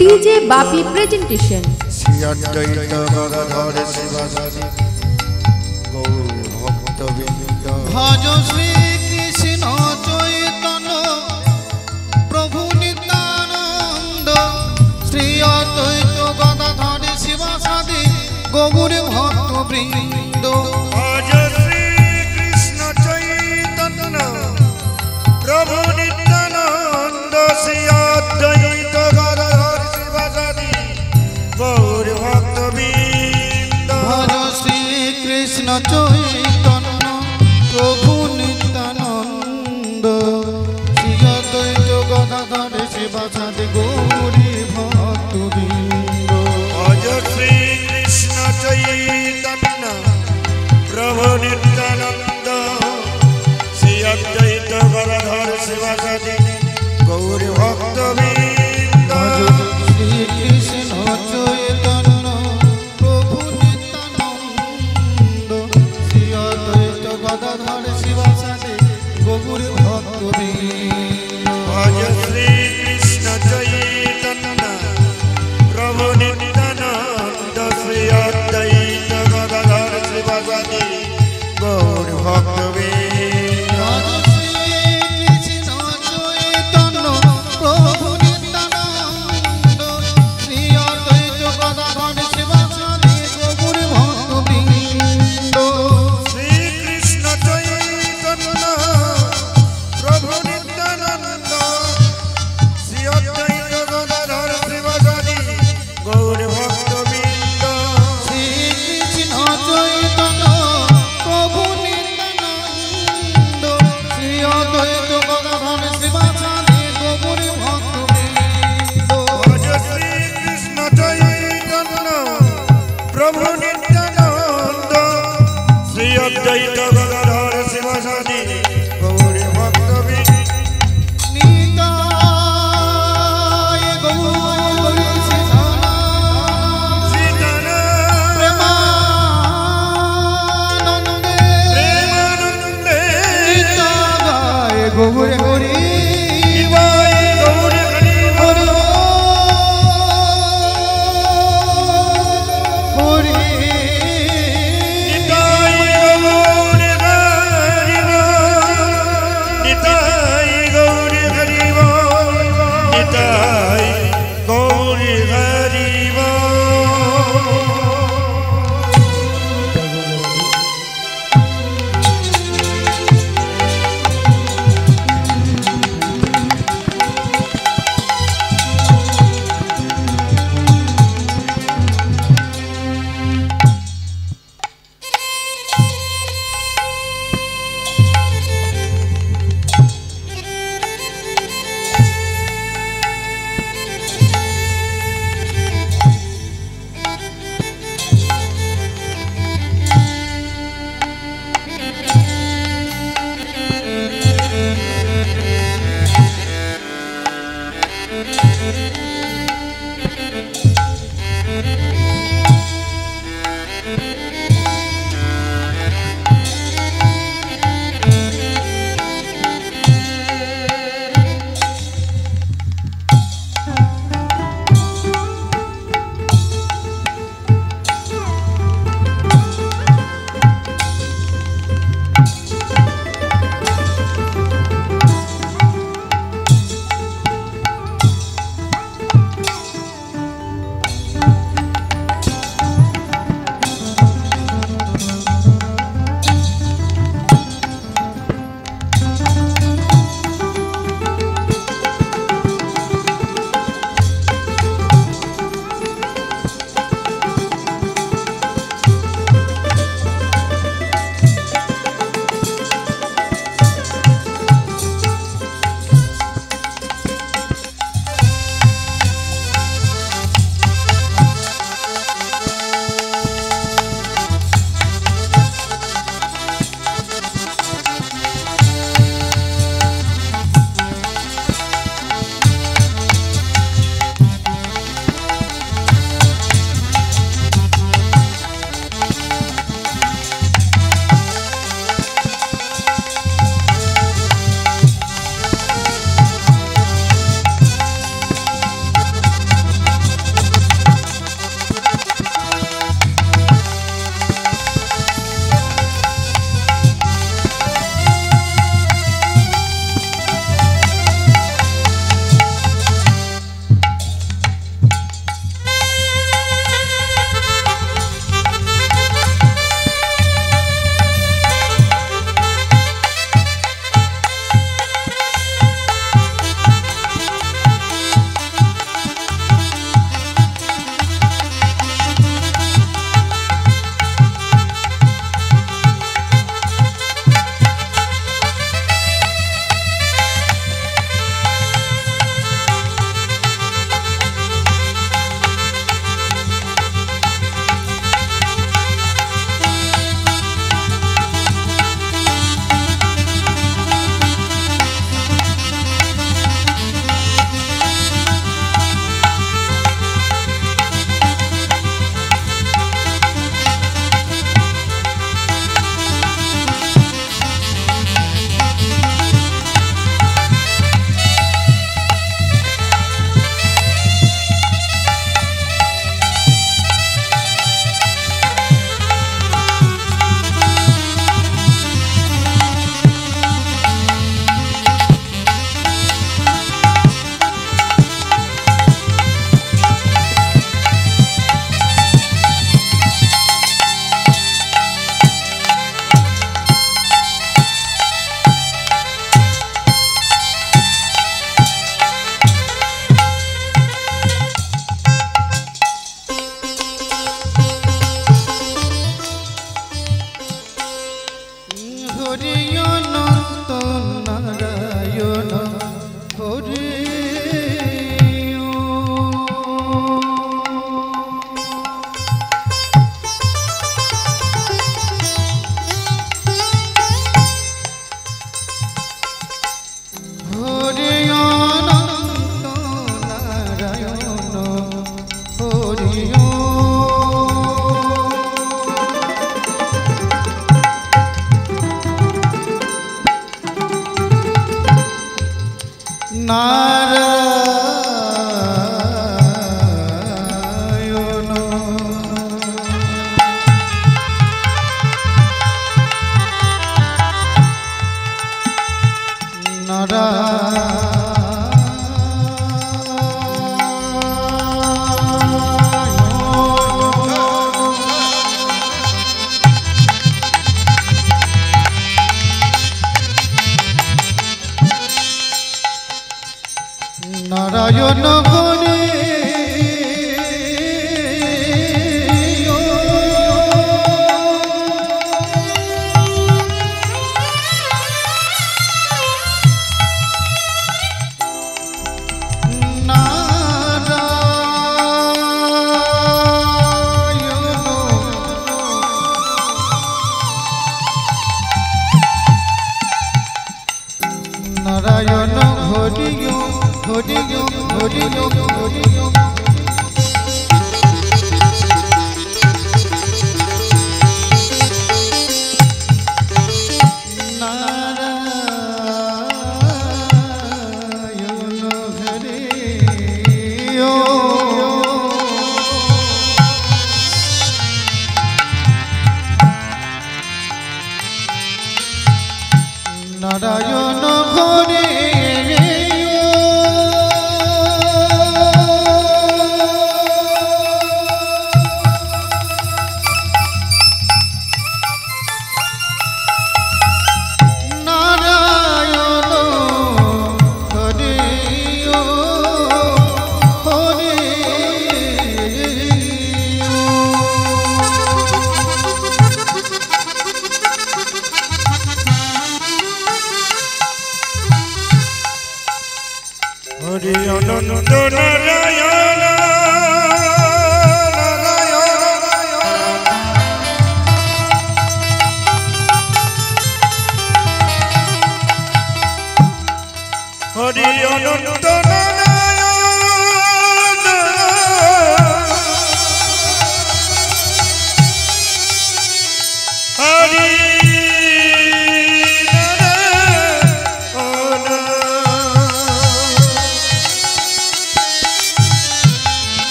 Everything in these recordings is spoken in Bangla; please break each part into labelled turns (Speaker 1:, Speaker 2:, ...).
Speaker 1: डीजे बापी प्रेजेंटेशन
Speaker 2: भज श्री कृष्ण चैतन्य प्रभु नित्यानंद श्री अद्वैत गदाधर शिवासादि गौर भक्त वृंद।
Speaker 3: भज श्री कृष्ण चैतन्य प्रभु नित्यानंद श्री अद्वैत गदाधर शिवासादि गौर भक्त वृंद।
Speaker 2: भज श्री कृष्ण चैतन्य प्रभु नित्यानंद श्री अद्वैत गदाधर शिवासादि गौर भक्त वृंद।
Speaker 3: भज श्री कृष्ण चैतन्य प्रभु नित्यानंद श्री अद्वैत गदाधर शिवासादि गौर भक्त वृंद।
Speaker 2: श्री कृष्ण चैतन्य प्रभु नित्यानंद श्री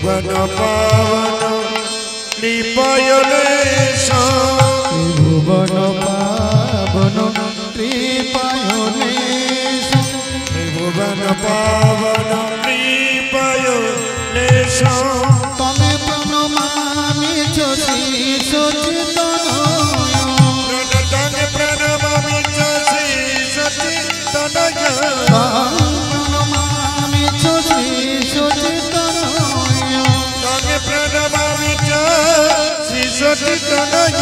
Speaker 3: ত্রিভুবন পাবন কৃপায়লেশ
Speaker 2: ত্রিভুবন পাবন কৃপায়লেশ
Speaker 3: ত্রিভুবন পাবন কৃপায়লেশ
Speaker 2: তমে প্রণমামি শ্রী সচিতনয়
Speaker 3: তমে প্রণমামি শ্রী সচিতনয়
Speaker 2: প্রণমামি শ্রী সচিতনয়
Speaker 3: তমে প্রণমামি শ্রী সচিতনয়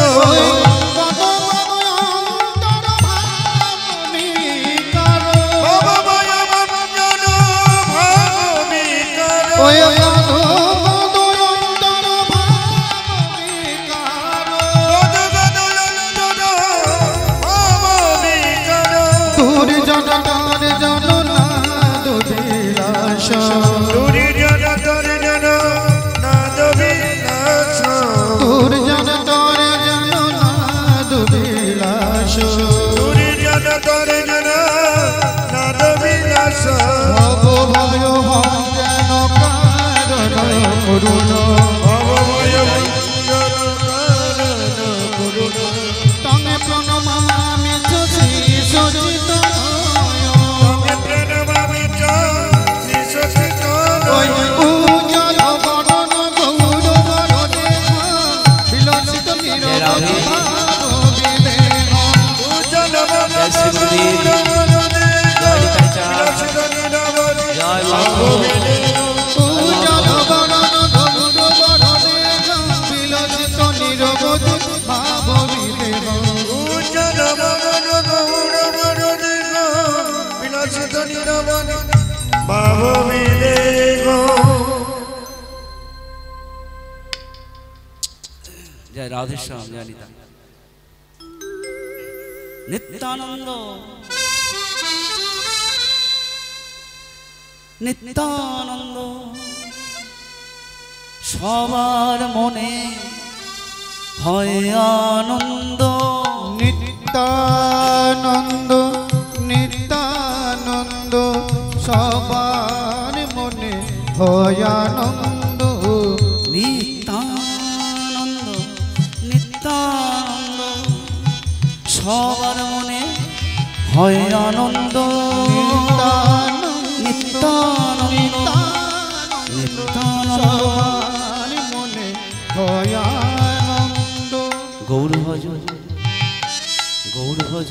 Speaker 4: जय राधे श्याम जय निता नित्यानंद नित्यानंद सबार मने হয় আনন্দ
Speaker 2: নিত্যানন্দ নিত্যানন্দ সবার মনে হয় আনন্দ
Speaker 4: নিত্যানন্দ নিত্যানন্দ সবার মনে হয় আনন্দ নিত্যানন্দ নিত্যানন্দ
Speaker 2: সবার মনে হয় আনন্দ
Speaker 4: গৌর ভজ গৌর ভজ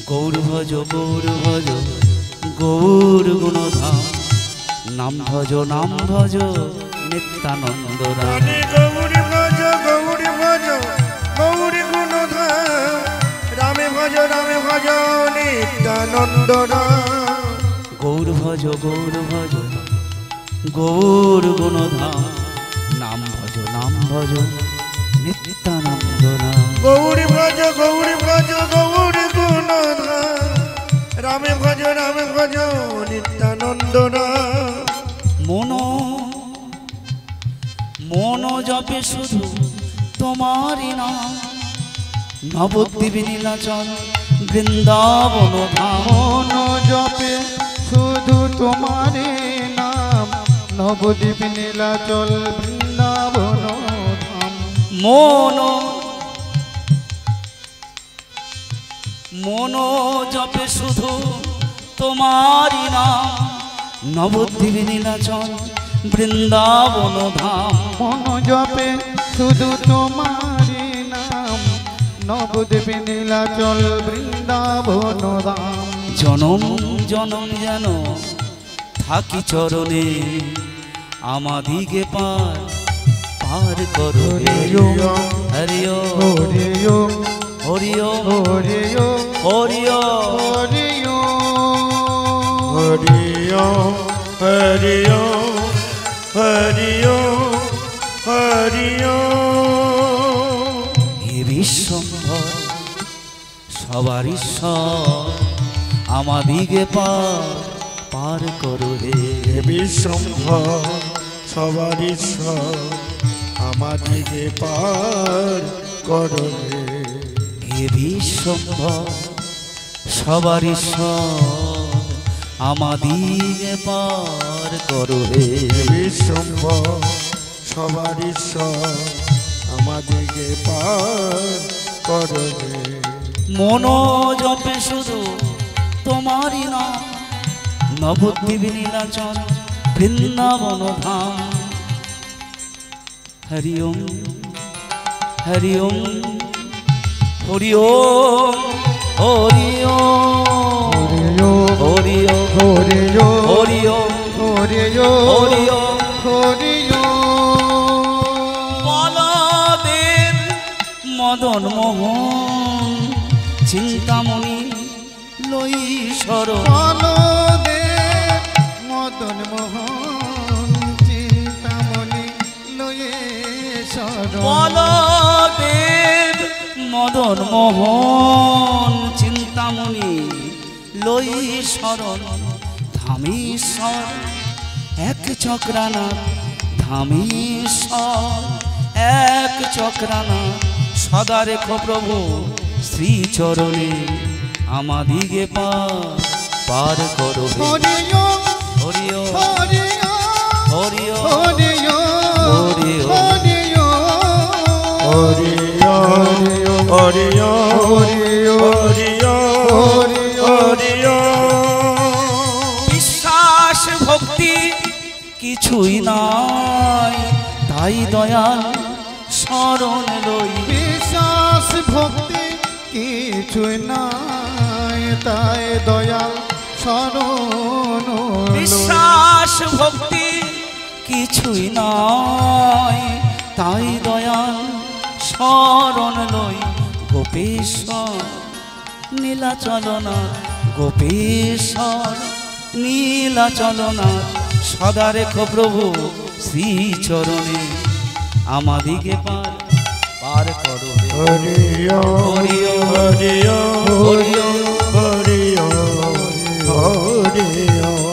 Speaker 4: গৌর ভজ গৌর ভজ গৌর গুণধাম নাম ভজ নিত্যানন্দ রাম
Speaker 3: গৌরী ভজ গৌরী ভজ গৌরী গুণধাম রামে ভজ নিত্যানন্দ রাম
Speaker 4: গৌর ভজ গৌর গুণধাম নাম ভজ নিত্যানন্দ রাম
Speaker 3: গৌরী ভজ গৌরী গুণধাম রামে ভজ নিত্যানন্দ রাম
Speaker 4: মন জপে শুধু তোমারই নাম নবদ্বীপ নীলাচল বৃন্দাবন ধাম
Speaker 2: মন জপে শুধু তোমারে নাম নবদ্বীপ নীলাচল বৃন্দাবন ধাম
Speaker 4: মন জপে শুধু তোমারই নাম নবদ্বীপ নীলাচল বৃন্দাবন ধাম
Speaker 2: মন জপে শুধু তোমারে নাম নবদ্বীপ নীলাচল বৃন্দাবন ধাম
Speaker 4: জনম জনম যেন থাকি চরণে আমাদিগে পার করো হরিও
Speaker 2: হরিও
Speaker 4: হরিও
Speaker 2: হরিও
Speaker 3: হরিও
Speaker 2: হরিও
Speaker 3: হরিও হরিও হরিও হরিও
Speaker 4: হে বিশ্বম্ভর সবার ঈশ্বর আমাদিগে পার করো হে
Speaker 3: বিশ্বম্ভর সবার ঈশ্বর আমাদিকে পার করো
Speaker 4: হে বিশ্বম্ভর সবার ঈশ্বর আমাদিগে পার করো হে
Speaker 3: সম্ভব সবার ঈশ্বর আমাদেরকে পার করবে।
Speaker 4: মনো জপে শুধু তোমারই নাম, নবদ্বীপ নীলাচল বৃন্দাবন ধাম। হরি ওম হরি ওম হরি ওম হরি ওম হরি ওম হরি ওম হরি ওম বলদেব মদন মোহন চিন্তামণি লই শরণ।
Speaker 2: মদন মোহন চিন্তামণি লয়ে শরণ।
Speaker 4: বলদেব মদন মোহন চিন্তামণি লই শরণ। ধামেশ্বর এক চক্রানাথ, ধামেশ্বর এক চক্রানাথ, সদা রেখো প্রভু শ্রীচরণে আমাদিগে পার করো। হরি ওম হরি ওম হরি ওম হরি ওম
Speaker 3: হরি
Speaker 4: বিশ্বাস ভক্তি কিছুই নাই, তাই দয়াল শরণ লই।
Speaker 2: বিশ্বাস ভক্তি কিছুই নাই, তাই দয়াল শরণ।
Speaker 4: বিশ্বাস ভক্তি কিছুই নাই, তাই দয়াল শরণ লই। গোপেশ্বর নীলাচলনাথ, গোপেশ্বর নীলাচলনাথ, সদা রেখো প্রভু শ্রীচরণে আমাদিগে পার করো।
Speaker 3: হরি
Speaker 4: হরি ওম
Speaker 3: হরি
Speaker 4: হরি ওম
Speaker 3: হরি হরি
Speaker 4: হরি ওম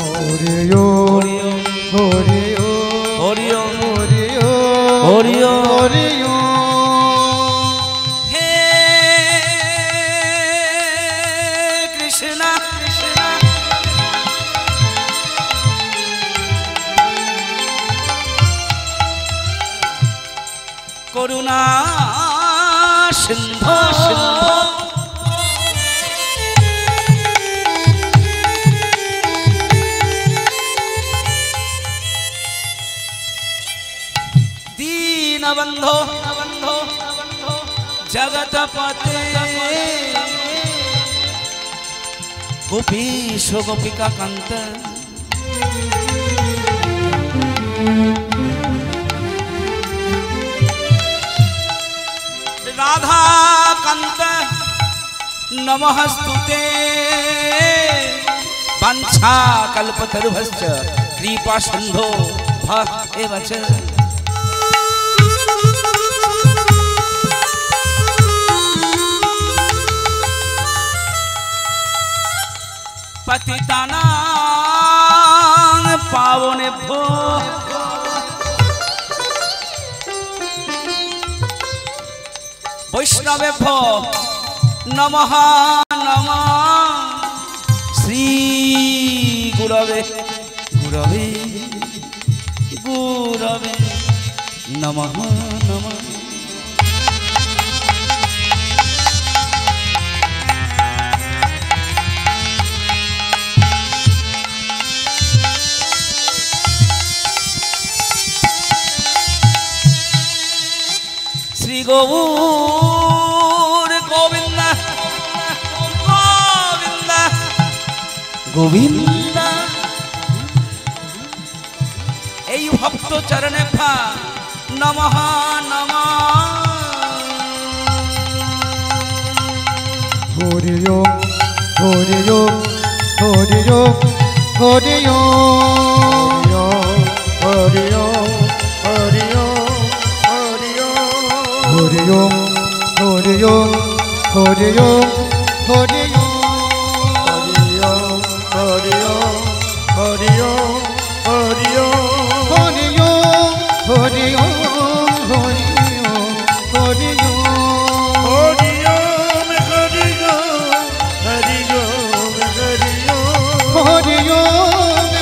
Speaker 2: হরি
Speaker 4: হরি ওম
Speaker 2: হরি
Speaker 4: হরি ওম
Speaker 2: হরি
Speaker 4: হে কৃষ্ণ কৃষ্ণ করুণা সিন্ধু দীনবন্ধো জগৎপতে গোপীশ গোপিকা কান্ত রাধা কান্ত নমস্তুতে বাঞ্ছা কল্পতরুভশ্চ কৃপা সিন্ধো ভঃ এব চ। পতিতানাং পাবনেভ্যো বৈষ্ণবেভ্যো নমঃ নমঃ। শ্রী গুরবে গুরবে গুরবে নমঃ নমঃ। শ্রী গৌর গোবিন্দ গোবিন্দ গোবিন্দ। এই ভক্ত চরণে ভা নমঃ নমঃ।
Speaker 2: হরি ওম হরি ওম হরি ওম হরি ওম
Speaker 3: হরি হরি
Speaker 2: হরি ওম হরি ওম হরি ওম হরি ওম
Speaker 3: হরি হরি হরি
Speaker 2: হরি ওম হরি ওম হরি ওম হরি ওম
Speaker 3: হরি হরি হরি হরি
Speaker 2: হরি ওম হরি ওম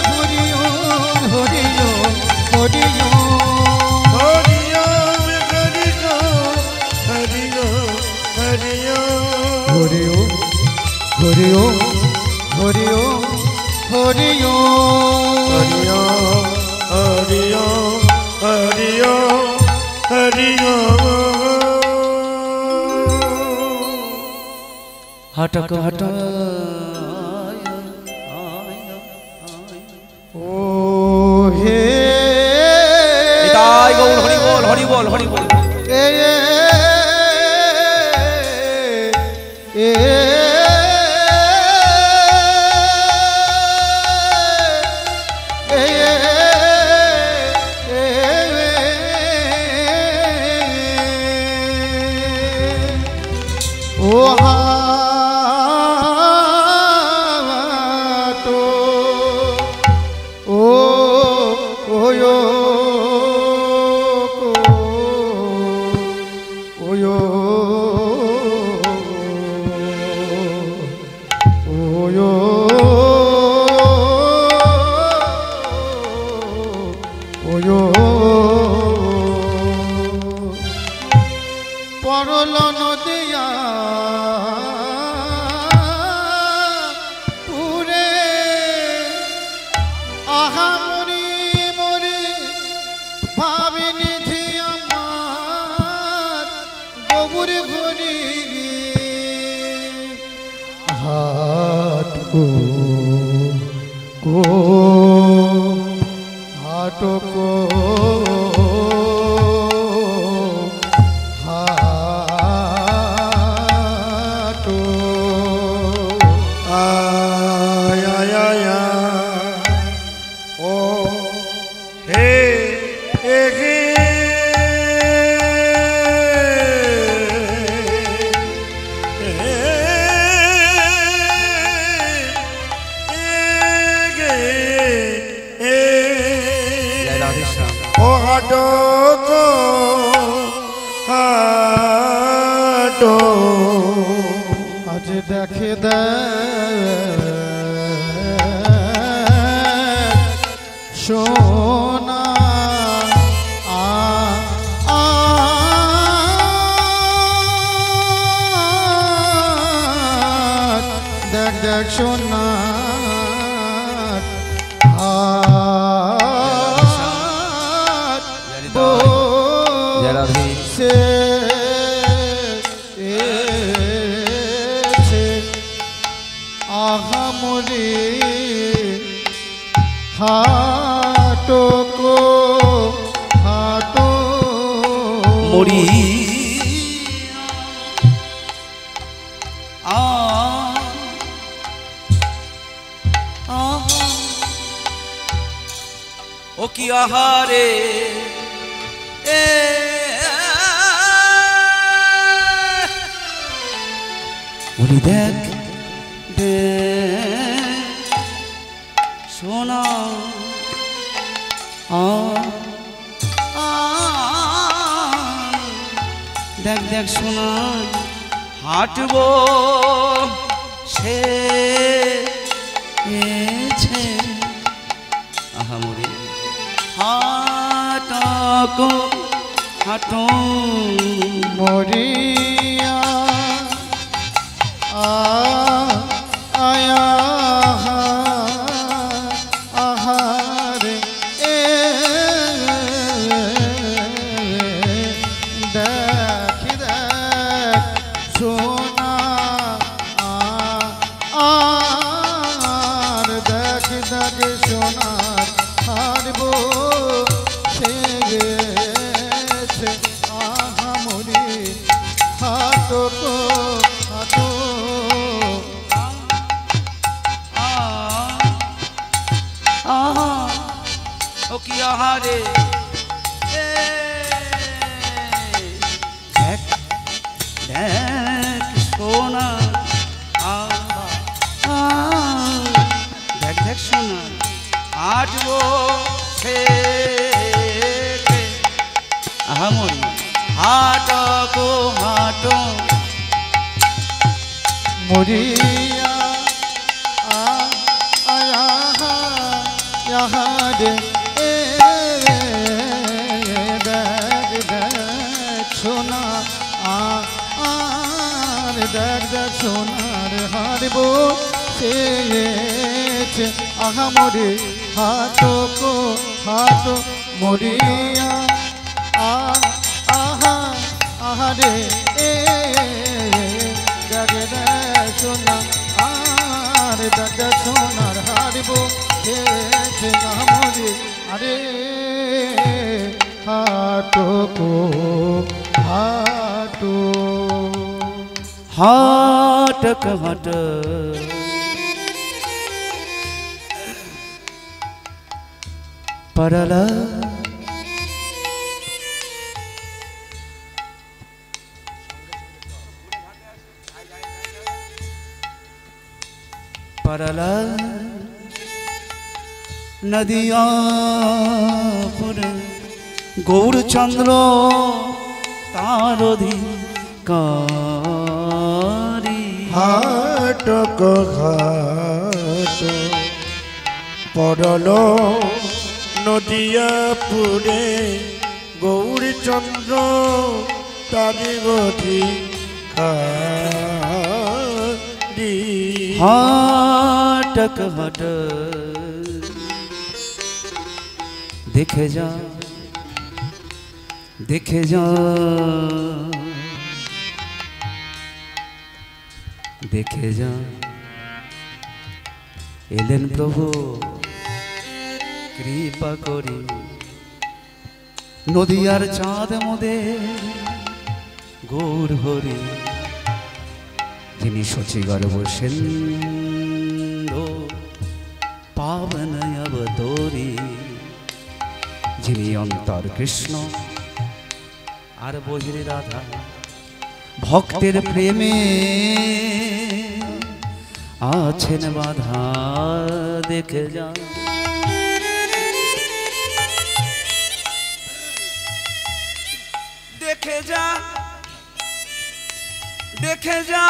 Speaker 2: হরি ওম হরি
Speaker 4: হাটক হাট
Speaker 2: ও হে
Speaker 4: তাই গৌর হরি বল হরি বল হরি বল
Speaker 2: এ এ পরল নদিয়া পুরে আহা মরি মরি ভাবিনি ঝি আমার গবুর ঘুরি হাট কো হাট কো আজ দেখে দে সোনা দেখ দেখ সোনা সে আহা মরি হাটো কো হাটো
Speaker 4: মরি ও কি আহারে ওরে দেখ সোনা দেখ দেখ সোনা হাঁটবো সে আহা মরে হাঁটো হাঁটো
Speaker 2: মরিয়া আয়া আহারে দেখ দেখ সোনা আর দেখ দেখ সোনা হারবো সে গেছে আহা মরি হাটো কো হাটো
Speaker 4: ও কি আহারে দেখ দেখ সোনা দেখ দেখ সোনা হাঁটবো সে আহামরি হাঁটো গো হাঁটো
Speaker 2: মরিয়া আয়া রে দেখ দেখ সোনা আর দেখ দেখ সোনার হারবো সে আহা মরে হাটো কো হাটো মরিয়া আহা আহারে দেখ দেখ সোনা বসেছে আমরে আরে হাটো কো হাটো
Speaker 4: हाटक हट परला परला नदिया पुर गौरचंद्र तारोधी कारी
Speaker 3: हाटक घाट पड़ल नदियापुरे गौरचंद्र तारिगधी कारी
Speaker 4: हाटक हट देखे जा देखे जा देखे जा एलेन प्रभु कृपा करी नदियार चाँद मोदे गौर हरि जिनी शची गर्भ सिंधु पावन अवतरी जिनी अंतर कृष्ण और बहिरे राधा भक्तेर प्रेमे आछेन बाधा देखे जा देखे जा देखे जा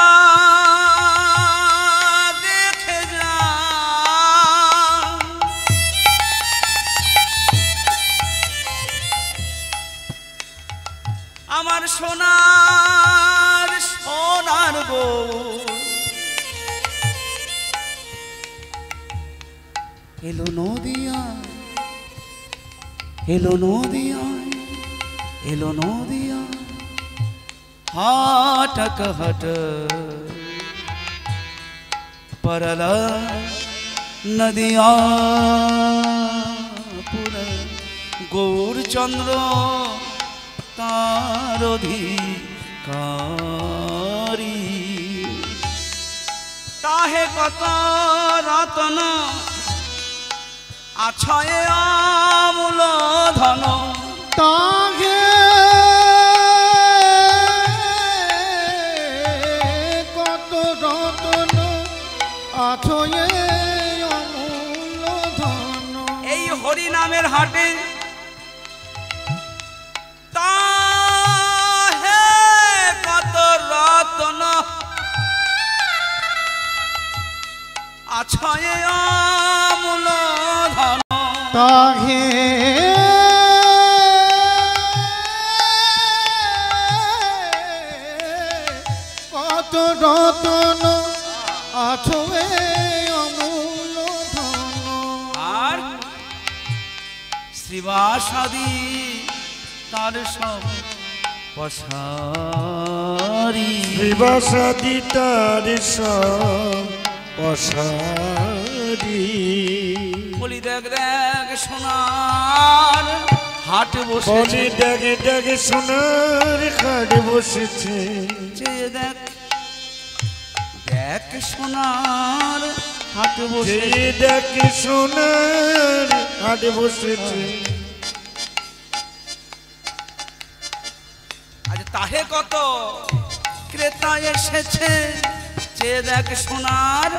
Speaker 4: देखे जा आमार सोनार सोनार गो एलो नदिया एलो नदिया एलो नदिया हाटक हट परला नदिया पुर गौरचंद्र तारोधिकारी ताहे कत रतन आछये अमूल धन
Speaker 2: तागे কত রতন আছয়ে অমূল্য ধন
Speaker 4: এই হরি নামের হাটে তাহে কত রতন আছয়ে অমূল ধন
Speaker 2: তাহে কত রতন আছয়ে অমূল্য ধন
Speaker 4: আর শ্রীবাসাদি তার সব পসারি
Speaker 3: বিবাসাদি তার সব পসারি
Speaker 4: বলি দেখ দেখ সোনার হাট বসে
Speaker 3: বলি ডেকে ডেকে সোনার খাট বসেছে
Speaker 4: চেয়ে দেখ দেখ সোনার হাট বসে
Speaker 3: যে ডেকে সোনার খাট বসেছে
Speaker 4: আজ তাহে কত ক্রেতা এসেছে চেয়ে দেখ সোনার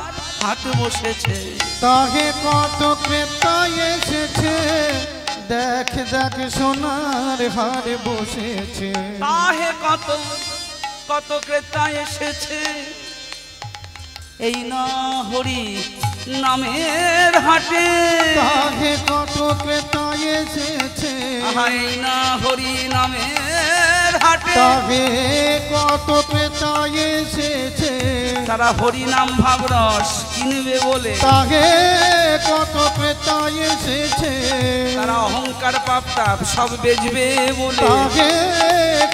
Speaker 4: হাট বসেছে
Speaker 2: তাহে কত ক্রেতা এসেছে দেখ দেখ সোনার হার বসেছে
Speaker 4: তাহে কত কত ক্রেতা এসেছে এই না হরি নামের হাটে
Speaker 2: তাহে কত ক্রেতা এসেছে
Speaker 4: এই না হরি নামের হাটে
Speaker 2: তাহে কত ক্রেতা এসেছে
Speaker 4: তারা হরি নাম ভাবরস কিনবে বলে
Speaker 2: তাহে কত ক্রেতা এসেছে
Speaker 4: তারা অহংকার পাপ তাপ সব বেচবে বলে
Speaker 2: তাহে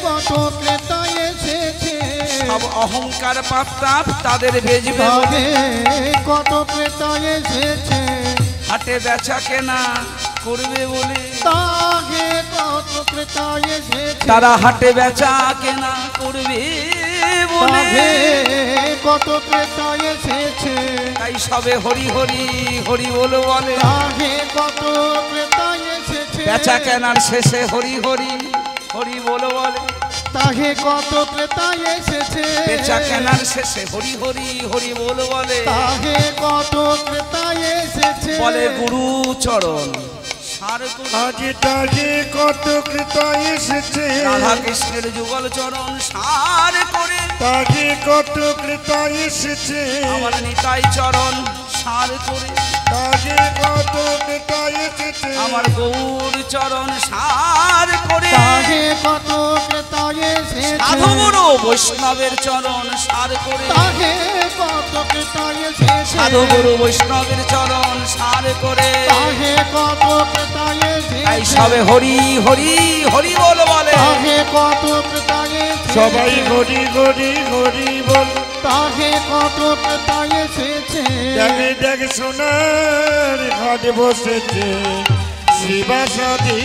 Speaker 2: কত ক্রেতা এসেছে
Speaker 4: সব অহংকার পাপ তাপ তাদের বেচবে বলে
Speaker 2: তাহে কত ক্রেতা এসেছে
Speaker 4: হাটে বেচা কেনা করবে বলে
Speaker 2: তাহে কত ক্রেতা এসেছে
Speaker 4: তারা হাটে বেচা কেনা করবে বলে
Speaker 2: তাহে কত ক্রেতা এসেছে
Speaker 4: তাই সবে হরি হরি হরি বল বলে
Speaker 2: তাহে কত ক্রেতা এসেছে
Speaker 4: বেচা কেনার শেষে হরি হরি হরি বল বলে
Speaker 2: তাহে কত ক্রেতা এসেছে
Speaker 4: বেচা কেনার শেষে হরি হরি হরি বল বলে
Speaker 2: তাহে কত ক্রেতা এসেছে
Speaker 4: বলে গুরু চরণ সার
Speaker 3: আজ তাহে কত ক্রেতা এসেছে
Speaker 4: রাধা কৃষ্ণের যুগল চরণ সার করে
Speaker 3: তাহে কত ক্রেতা এসেছে
Speaker 4: আমার নিতাই চরণ সার করে
Speaker 3: তাহে কত ক্রেতা এসেছে
Speaker 4: আমার গৌর চরণ সার করে
Speaker 2: তাহে কত ক্রেতা এসেছে
Speaker 4: সাধু গুরু বৈষ্ণবের চরণ সার করে
Speaker 2: তাহে কত ক্রেতা এসেছে
Speaker 4: সাধু গুরু বৈষ্ণবের চরণ সার করে
Speaker 2: তাহে কত ক্রেতা এসেছে
Speaker 4: তাই সবে হরি হরি হরি বল বলে
Speaker 2: তাহে কত ক্রেতা এসেছে
Speaker 3: সবাই হরি হরি হরি বল
Speaker 2: তাহে কত ক্রেতা এসেছে
Speaker 3: দেখে দেখ সোনার ঘাট বসেছে শিবাসাদি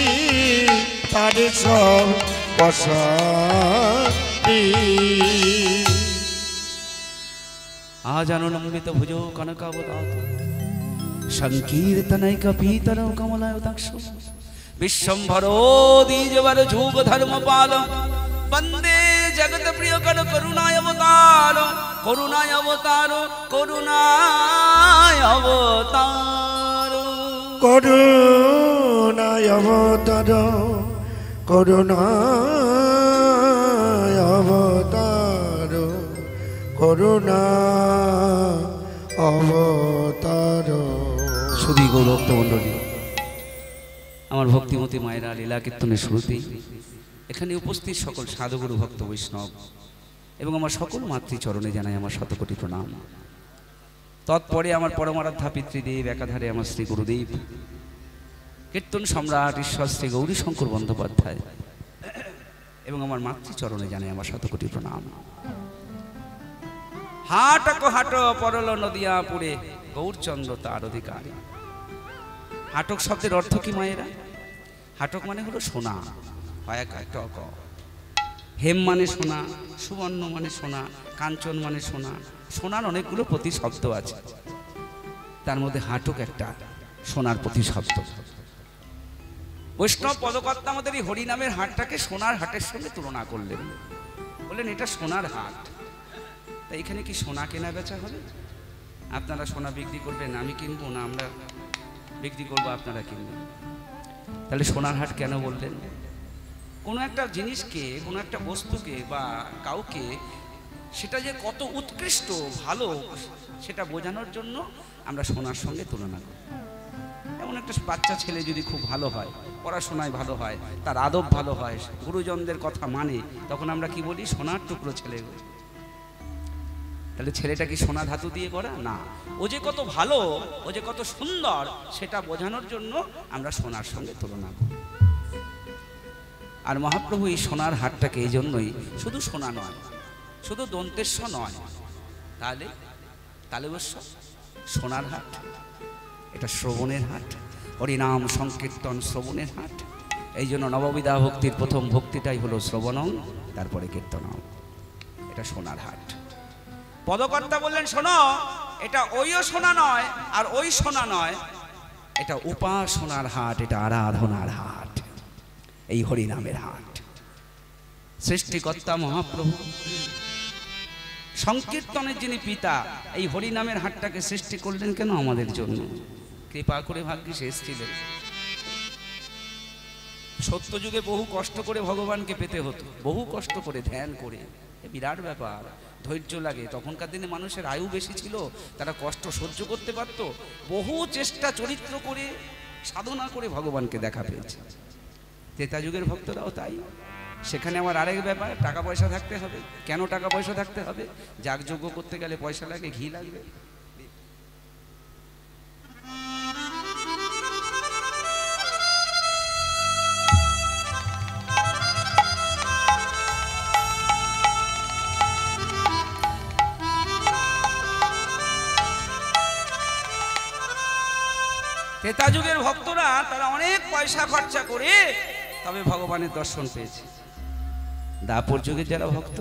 Speaker 3: তাদের সব বসাদি
Speaker 4: আজ আনন্দিত ভুজো কনকাবদাত সংকীর্তনৈক পীতর কমলায় দাক্ষ বিশ্বম্ভর দ্বিজবর যুগ ধর্মপাল বন্দে জগত প্রিয় কর করুণায় অবতার করুণায় অবতার করুণায় অবতার
Speaker 3: করুণায় অবতার করুণায় অবতার করুণা অবতার
Speaker 4: সুধী গৌরক্ত মণ্ডলী আমার ভক্তিমতী মায়েরা লীলা কীর্তনের শুরুতেই এখানে উপস্থিত সকল সাধুগুরু ভক্ত বৈষ্ণব এবং আমার সকল মাতৃচরণে জানাই আমার শতকোটি প্রণাম। তৎপরে আমার পরমারাধ্যা পিতৃদেব একাধারে আমার শ্রী গুরুদেব কীর্তন সম্রাট ঈশ্বর শ্রী গৌরী শঙ্কর বন্দ্যোপাধ্যায় এবং আমার মাতৃচরণে জানাই আমার শতকোটি প্রণাম। হাটক হাট পরল নদিয়া পুরে গৌরচন্দ্র তার অধিকারী। হাটক শব্দের অর্থ কি মায়েরা? হাটক মানে হলো সোনা, হেম মানে সোনা, সুবর্ণ মানে সোনা, কাঞ্চন মানে সোনা। সোনার অনেকগুলো প্রতিশব্দ আছে, তার মধ্যে হাটক একটা সোনার প্রতিশব্দ। বৈষ্ণব পদকর্তা আমাদের এই হরিনামের হাটটাকে সোনার হাটের সঙ্গে তুলনা করলেন, বললেন এটা সোনার হাট। তাই এখানে কি সোনা কেনা বেচা হবে? আপনারা সোনা বিক্রি করবেন, আমি কিনবো না, আমরা বিক্রি করবো, আপনারা কিনবেন। তাহলে সোনার হাট কেন বললেন? কোনো একটা জিনিসকে, কোনো একটা বস্তুকে বা কাউকে সেটা যে কত উৎকৃষ্ট ভালো সেটা বোঝানোর জন্য আমরা সোনার সঙ্গে তুলনা করি। এমন একটা বাচ্চা ছেলে যদি খুব ভালো হয়, পড়াশোনায় ভালো হয়, তার আদব ভালো হয়, গুরুজনদের কথা মানে, তখন আমরা কি বলি? সোনার টুকরো ছেলে। তাহলে ছেলেটা কি সোনা ধাতু দিয়ে করা? না, ও যে কত ভালো, ও যে কত সুন্দর সেটা বোঝানোর জন্য আমরা সোনার সঙ্গে তুলনা করি। আর মহাপ্রভু এই সোনার হাটটাকে এই জন্যই, শুধু সোনা নয়, শুধু দন্তেশ্ব নয়, তাহলে তালেবস্ব সোনার হাট, এটা শ্রবণের হাট, হরিনাম সংকীর্তন শ্রবণের হাট। এই জন্য নববিধা ভক্তির প্রথম ভক্তিটাই হলো শ্রবণং, তারপরে কীর্তনং। এটা সোনার হাট। পদকর্তা বললেন শোনো, এটা ওইও সোনা নয় আর ওই সোনা নয়, এটা উপাসনার হাট, এটা আরাধনার হাট, এই হরিনামের হাট। সৃষ্টিকর্তা মহাপ্রভু, সংকীর্তনের যিনি পিতা, এই হরিনামের হাটটাকে সৃষ্টি করলেন কেন? আমাদের জন্য। কৃপা করে ভাগ্যিস এসেছিলেন। সত্যযুগে বহু কষ্ট করে ভগবানকে পেতে হতো, বহু কষ্ট করে ধ্যান করে, বিরাট ব্যাপার, ধৈর্য লাগে। তখনকার দিনে মানুষের আয়ু বেশি ছিল, তারা কষ্ট সহ্য করতে পারত। বহু চেষ্টা চরিত্র করে সাধনা করে ভগবানকে দেখা পেয়েছে। ত্রেতা যুগের ভক্তরাও তাই। সেখানে আমার আরেক ব্যাপার, টাকা পয়সা থাকতে হবে। কেন টাকা পয়সা থাকতে হবে? যাগযজ্ঞ করতে গেলে পয়সা লাগে, ঘি লাগবে। ত্রেতা যুগের ভক্তরা তারা অনেক পয়সা খরচা করে তবে ভগবানের দর্শন পেয়েছে। দাপর যুগের যারা ভক্ত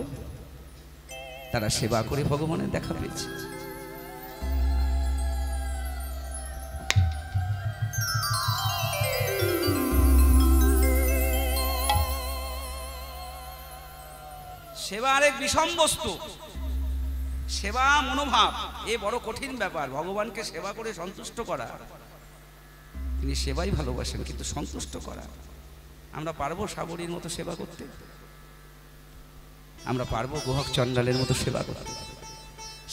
Speaker 4: তারা সেবা করে ভগবানের দেখা পেয়েছে। সেবা আরেক বিষম বস্তু, সেবা মনোভাব এ বড় কঠিন ব্যাপার। ভগবানকে সেবা করে সন্তুষ্ট করা, তিনি সেবাই ভালোবাসেন, কিন্তু সন্তুষ্ট করা আমরা পারবো সাবরীর মতো সেবা করতে? আমরা পারবো গোহক চণ্ডালের মতো সেবা করতে?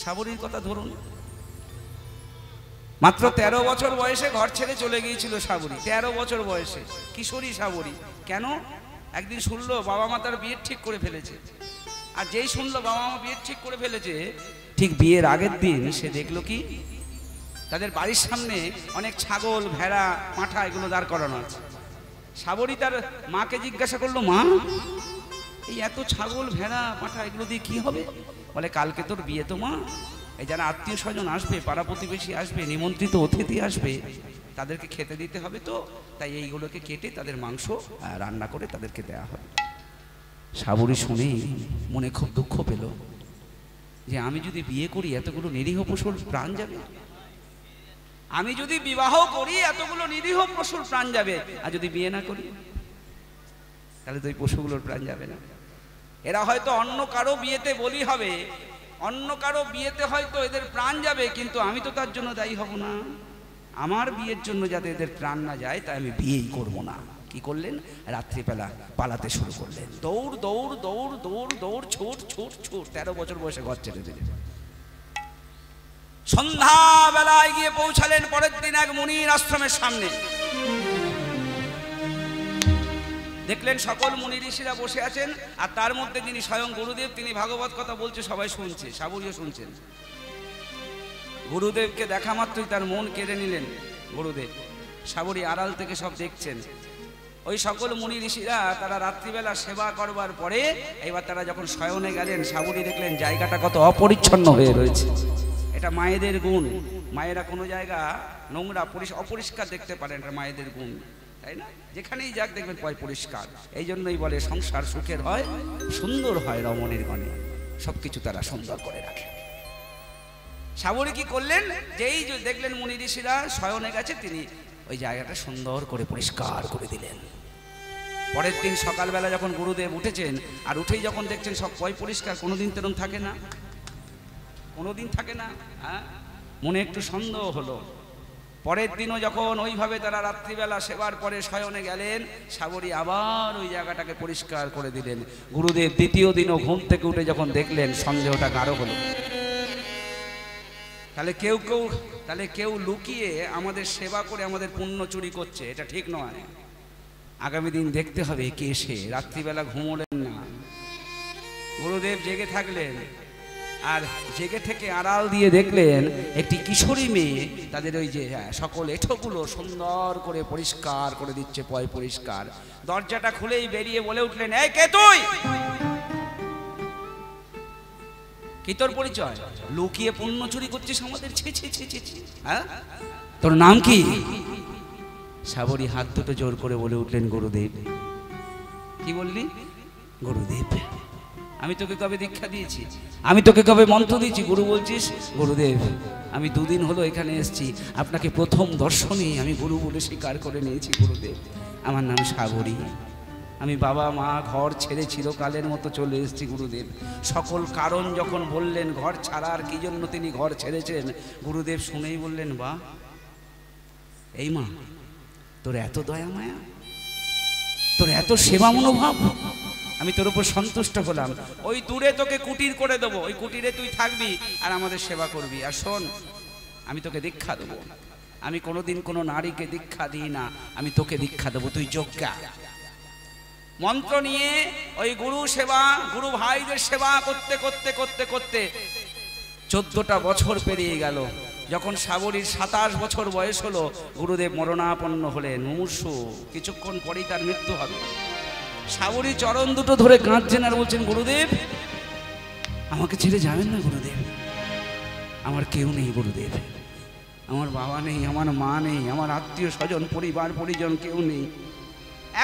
Speaker 4: সাবরীর কথা ধরুন, মাত্র 13 বছর বয়সে ঘর ছেড়ে চলে গিয়েছিল সাবরী। 13 বছর বয়সে কিশোরী সাবরী। কেন? একদিন শুনলো বাবা মা তার বিয়ে ঠিক করে ফেলেছে। আর যেই শুনলো বাবা মা বিয়ে ঠিক করে ফেলেছে, ঠিক বিয়ের আগের দিন সে দেখলো কি তাদের বাড়ির সামনে অনেক ছাগল, ভেড়া, পাঁঠা এগুলো দাঁড় করানো আছে। সাবরী তার মাকে জিজ্ঞাসা করলো, মা এই এত ছাগল, ভেড়া, পাঁঠা এগুলো দিয়ে কি হবে? বলে, কালকে তোর বিয়ে তো মা, এই যারা আত্মীয় স্বজন আসবে, পাড়া প্রতিবেশী আসবে, নিমন্ত্রিত অতিথি আসবে, তাদেরকে খেতে দিতে হবে, তো তাই এইগুলোকে কেটে তাদের মাংস রান্না করে তাদেরকে দেওয়া হবে। সাবরী শুনেই মনে খুব দুঃখ পেল যে আমি যদি বিয়ে করি এতগুলো নিরীহ পশুর প্রাণ যাবে, আমি যদি বিবাহ করি এতগুলো নিরীহ পশুর প্রাণ যাবে, আর যদি বিয়ে না করি তাহলে তো ওই পশুগুলোর প্রাণ যাবে না। এরা হয়তো অন্য কারো বিয়েতে বলি হবে, অন্য কারো বিয়েতে হয়তো এদের প্রাণ যাবে, কিন্তু আমি তো তার জন্য দায়ী হব না। আমার বিয়ের জন্য যাতে এদের প্রাণ না যায় তাই আমি বিয়েই করব না। কি করলেন? রাত্রিবেলা পালাতে শুরু করলেন। দৌড় দৌড় দৌড় দৌড় দৌড়, ছুট ছুট ছুট। 13 বছর বয়সে ঘর ছেড়ে দিলেন। সন্ধ্যাবেলায় গিয়ে পৌঁছালেন পরের দিন এক মুনির আশ্রমের সামনে। দেখলেন সকল মুনি ঋষিরা বসে আছেন, আর তার মধ্যে যিনি স্বয়ং গুরুদেব, তিনি ভাগবত কথা বলছে, সবাই শুনছে, সাবরীও শুনছেন। গুরুদেবকে দেখা মাত্রই তার মন কেড়ে নিলেন গুরুদেব। সাবরী আড়াল থেকে সব দেখছেন। ওই সকল মুনি ঋষিরা তারা রাত্রিবেলা সেবা করবার পরে এবার তারা যখন শয়নে গেলেন, সাবরী দেখলেন জায়গাটা কত অপরিচ্ছন্ন হয়ে রয়েছে। এটা মায়েদের গুণ। মায়েরা কোনো জায়গা নোংরা অপরিষ্কার দেখতে পারেন, এটা মায়েদের গুণ, তাই না? যেখানেই যাক দেখবেন পরিষ্কার। এই জন্যই বলে সংসার সুখের হয়, সুন্দর হয় রমণীর গণে। সবকিছু তারা সুন্দর করে রাখে। সাবরী কি করলেন? যেই দেখলেন মুনি ঋষিরা শয়নে গেছে, তিনি ওই জায়গাটা সুন্দর করে পরিষ্কার করে দিলেন। পরের দিন সকালবেলা যখন গুরুদেব উঠেছেন, আর উঠেই যখন দেখছেন সব পরিষ্কার, কোনোদিন তেরম থাকে না, কোনোদিন থাকে না। হ্যাঁ, মনে একটু সন্দেহ হলো। পরের দিনও যখন ওইভাবে তারা রাত্রিবেলা সেবার পরে শয়নে গেলেন, সাবরী আবার ওই জায়গাটাকে পরিষ্কার করে দিলেন। গুরুদেব দ্বিতীয় দিনও ঘুম থেকে উঠে যখন দেখলেন, সন্দেহটা গাঢ় হলো। তাহলে কেউ লুকিয়ে আমাদের সেবা করে আমাদের পুণ্য চুরি করছে, এটা ঠিক নয়। আগামী দিন দেখতে হবে কে সে। রাত্রিবেলা ঘুমোলেন না, গুরুদেব জেগে থাকলেন, আর জেগে থেকে আড়াল দিয়ে দেখলেন একটি কিশোরী মেয়ে তাদের ওই যে সকল এঁঠোগুলো সুন্দর করে পরিষ্কার করে দিচ্ছে, পরিষ্কার। দরজাটা খুলেই বেরিয়ে বলে উঠলেন, এই কে তুই? কি তোর পরিচয়? লুকিয়ে পুণ্য চুরি করছিস আমাদের? ছি ছি ছি ছি ছি। হ্যাঁ, তোর নাম কি? সাবরী হাত দুটো জোর করে বলে উঠলেন, গুরুদেব। কি বললি? গুরুদেব, আমি তোকে কবে দীক্ষা দিয়েছি? আমি তোকে কবে মন্ত্র দিয়েছি? গুরু বলছিস? গুরুদেব, আমি 2 দিন হলো এখানে এসেছি, আপনাকে প্রথম দর্শনেই আমি গুরু বলে স্বীকার করে নিয়েছি। গুরুদেব, আমার নাম সাবরী। আমি বাবা মা ঘর ছেড়ে চিরকালের মতো চলে এসেছি। গুরুদেব সকল কারণ যখন বললেন ঘর ছাড়ার, কি জন্য তিনি ঘর ছেড়েছেন, গুরুদেব শুনেই বললেন, বাহ, এই মা, তোর এত দয়া মায়া, তোর এত সেবা মনোভাব, আমি তোর উপর সন্তুষ্ট হলাম। ওই দূরে তোকে কুটির করে দেবো, ওই কুটিরে তুই থাকবি আর আমাদের সেবা করবি। আর শোন, আমি তোকে দীক্ষা দেবো। আমি কোনোদিন কোনো নারীকে দীক্ষা দিই না, আমি তোকে দীক্ষা দেবো, তুই যোগ্যা। মন্ত্র নিয়ে ওই গুরু সেবা, গুরু ভাইদের সেবা করতে করতে করতে করতে 14টা বছর পেরিয়ে গেল। যখন সাবরীর 27 বছর বয়স হলো, গুরুদেব মরণাপন্ন হলেন, মুমূর্ষু। কিছুক্ষণ পরেই তার মৃত্যু হবে। সাবরী চরণ দুটো ধরে কাঁদছেন আর বলছেন, গুরুদেব, আমাকে ছেড়ে যাবেন না গুরুদেব, আমার কেউ নেই গুরুদেব, আমার বাবা নেই, আমার মা নেই, আমার আত্মীয় স্বজন পরিবার পরিজন কেউ নেই,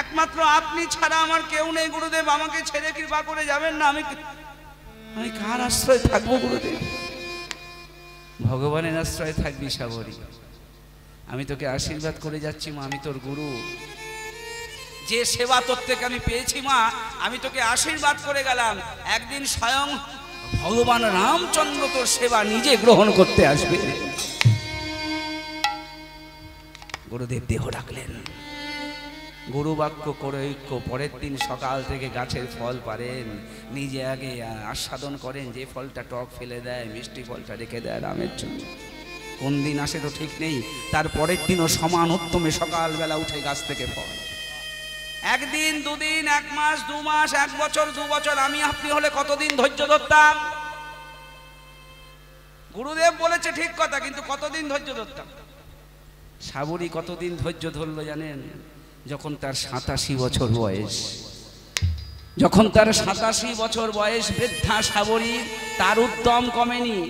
Speaker 4: একমাত্র আপনি ছাড়া আমার কেউ নেই গুরুদেব। আমাকে ছেড়ে কৃপা করে যাবেন না। আমি কার আশ্রয় থাকবো গুরুদেব? ভগবানের আশ্রয় থাকবি সাবরী। আমি তোকে আশীর্বাদ করে যাচ্ছি মা, আমি তোর গুরু। যে সেবা তোর থেকে আমি পেয়েছি মা, আমি তোকে আশীর্বাদ করে গেলাম। একদিন স্বয়ং ভগবান রামচন্দ্র তোর সেবা নিজে গ্রহণ করতে আসবে। গুরুদেব দেহ রাখলেন। গুরু বাক্য করে ঐক্য। পরের দিন সকাল থেকে গাছের ফল পারেন, নিজে আগে আস্বাদন করেন। যে ফলটা টক ফেলে দেয়, মিষ্টি ফলটা রেখে দেয় রামের জন্য। কোন দিন আসে তো ঠিক নেই। তার পরের দিনও সমান উত্তমে সকালবেলা উঠে গাছ থেকে ফল। একদিন, দুদিন, 1 মাস, 2 মাস, 1 বছর, 2 বছর, আমি আপনি হলে কতদিন ধৈর্য ধরতাম? গুরুদেব বলেছে ঠিক কথা, কিন্তু কতদিন ধৈর্য ধরতাম? সাবরী কতদিন ধৈর্য ধরলো জানেন? যখন তার 87 বছর বয়স। যখন তার 87 বছর বয়স, বৃদ্ধা সাবরী, তার উদ্যম কমেনি।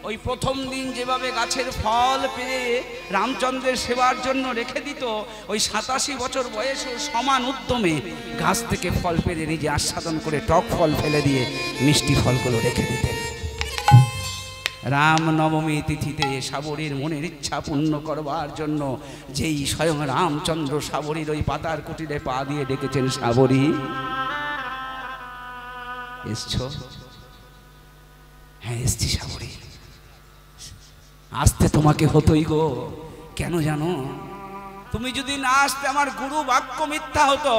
Speaker 4: ওই প্রথম দিন যেভাবে গাছের ফল পেয়ে রামচন্দ্রের সেবার জন্য রেখে দিত, ওই 87 বছর বয়সেও সমান উদ্যমে গাছ থেকে ফল পেরে নিজে আস্বাদন করে টক ফল ফেলে দিয়ে মিষ্টি ফলগুলো রেখে দিতেন। রাম নবমী তিথিতে সাবরীর মনের ইচ্ছা পূর্ণ করবার জন্য যেই স্বয়ং রামচন্দ্র সাবরীর ওই পাতার কুটিরে পা দিয়ে ডেকেছেন, সাবরী এসছো? হ্যাঁ এসছি সাবরী। আসতে তোমাকে হতোই গো। কেন জানো? তুমি যদি না আসতে আমার গুরু বাক্য মিথ্যা হতো,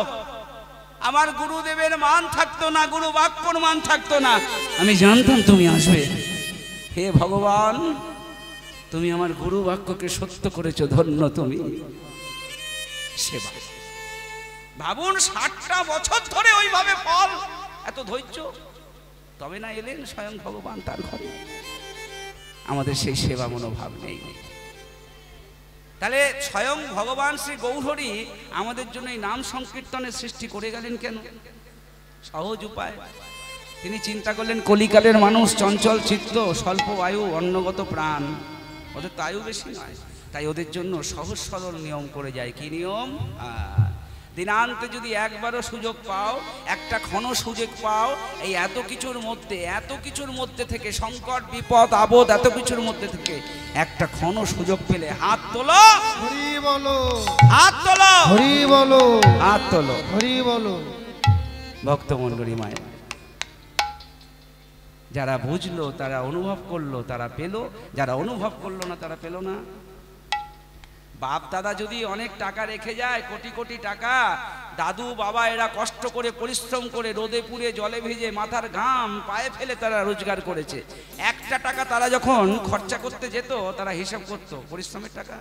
Speaker 4: আমার গুরুদেবের মান থাকতো না, গুরু বাক্যর মান থাকতো না। আমি জানতাম তুমি আসবে। হে ভগবান, তুমি আমার গুরু বাক্যকে সত্য করেছো, ধন্য তুমি। সেবা ভাবুন, 60টা বছর ধরে ওইভাবে ফল, এত ধৈর্য। তবে না এলেন স্বয়ং ভগবান তার ঘরে। আমাদের সেই সেবা মনোভাব নেই। তাহলে স্বয়ং ভগবান শ্রী গৌরহরি আমাদের জন্য এই নাম সংকীর্তনের সৃষ্টি করে গেলেন কেন? সহজ উপায়। তিনি চিন্তা করলেন কলিকালের মানুষ চঞ্চল চিত্ত, স্বল্প আয়ু, অন্নগত প্রাণ, ওদের তো আয়ু বেশি নয়, তাই ওদের জন্য সহজ সরল নিয়ম করে যায়। কি নিয়ম? দিনান্তে যদি একবারও সুযোগ পাও, একটা ক্ষণ সুযোগ পাও, এই এত কিছুর মধ্যে থেকে, সংকট বিপদ আপদ এত কিছুর মধ্যে থেকে একটা ক্ষণ সুযোগ পেলে হাত তোলো,
Speaker 2: হরি বলো,
Speaker 4: হাত তোলো,
Speaker 2: হরি বলো,
Speaker 4: হাত তোলো,
Speaker 2: হরি বলো।
Speaker 4: ভক্তমণ্ডলী মায়ের, যারা বুঝলো তারা অনুভব করলো, তারা পেল। যারা অনুভব করলো না তারা পেল না। বাপ দাদা যদি অনেক টাকা রেখে যায়, কোটি কোটি টাকা, দাদু বাবা এরা কষ্ট করে পরিশ্রম করে রোদে পুড়ে জলে ভিজে মাথার ঘাম পায়ে ফেলে তারা রোজগার করেছে। একটা টাকা তারা যখন খরচা করতে যেত, তারা হিসাব করত পরিশ্রমের টাকা।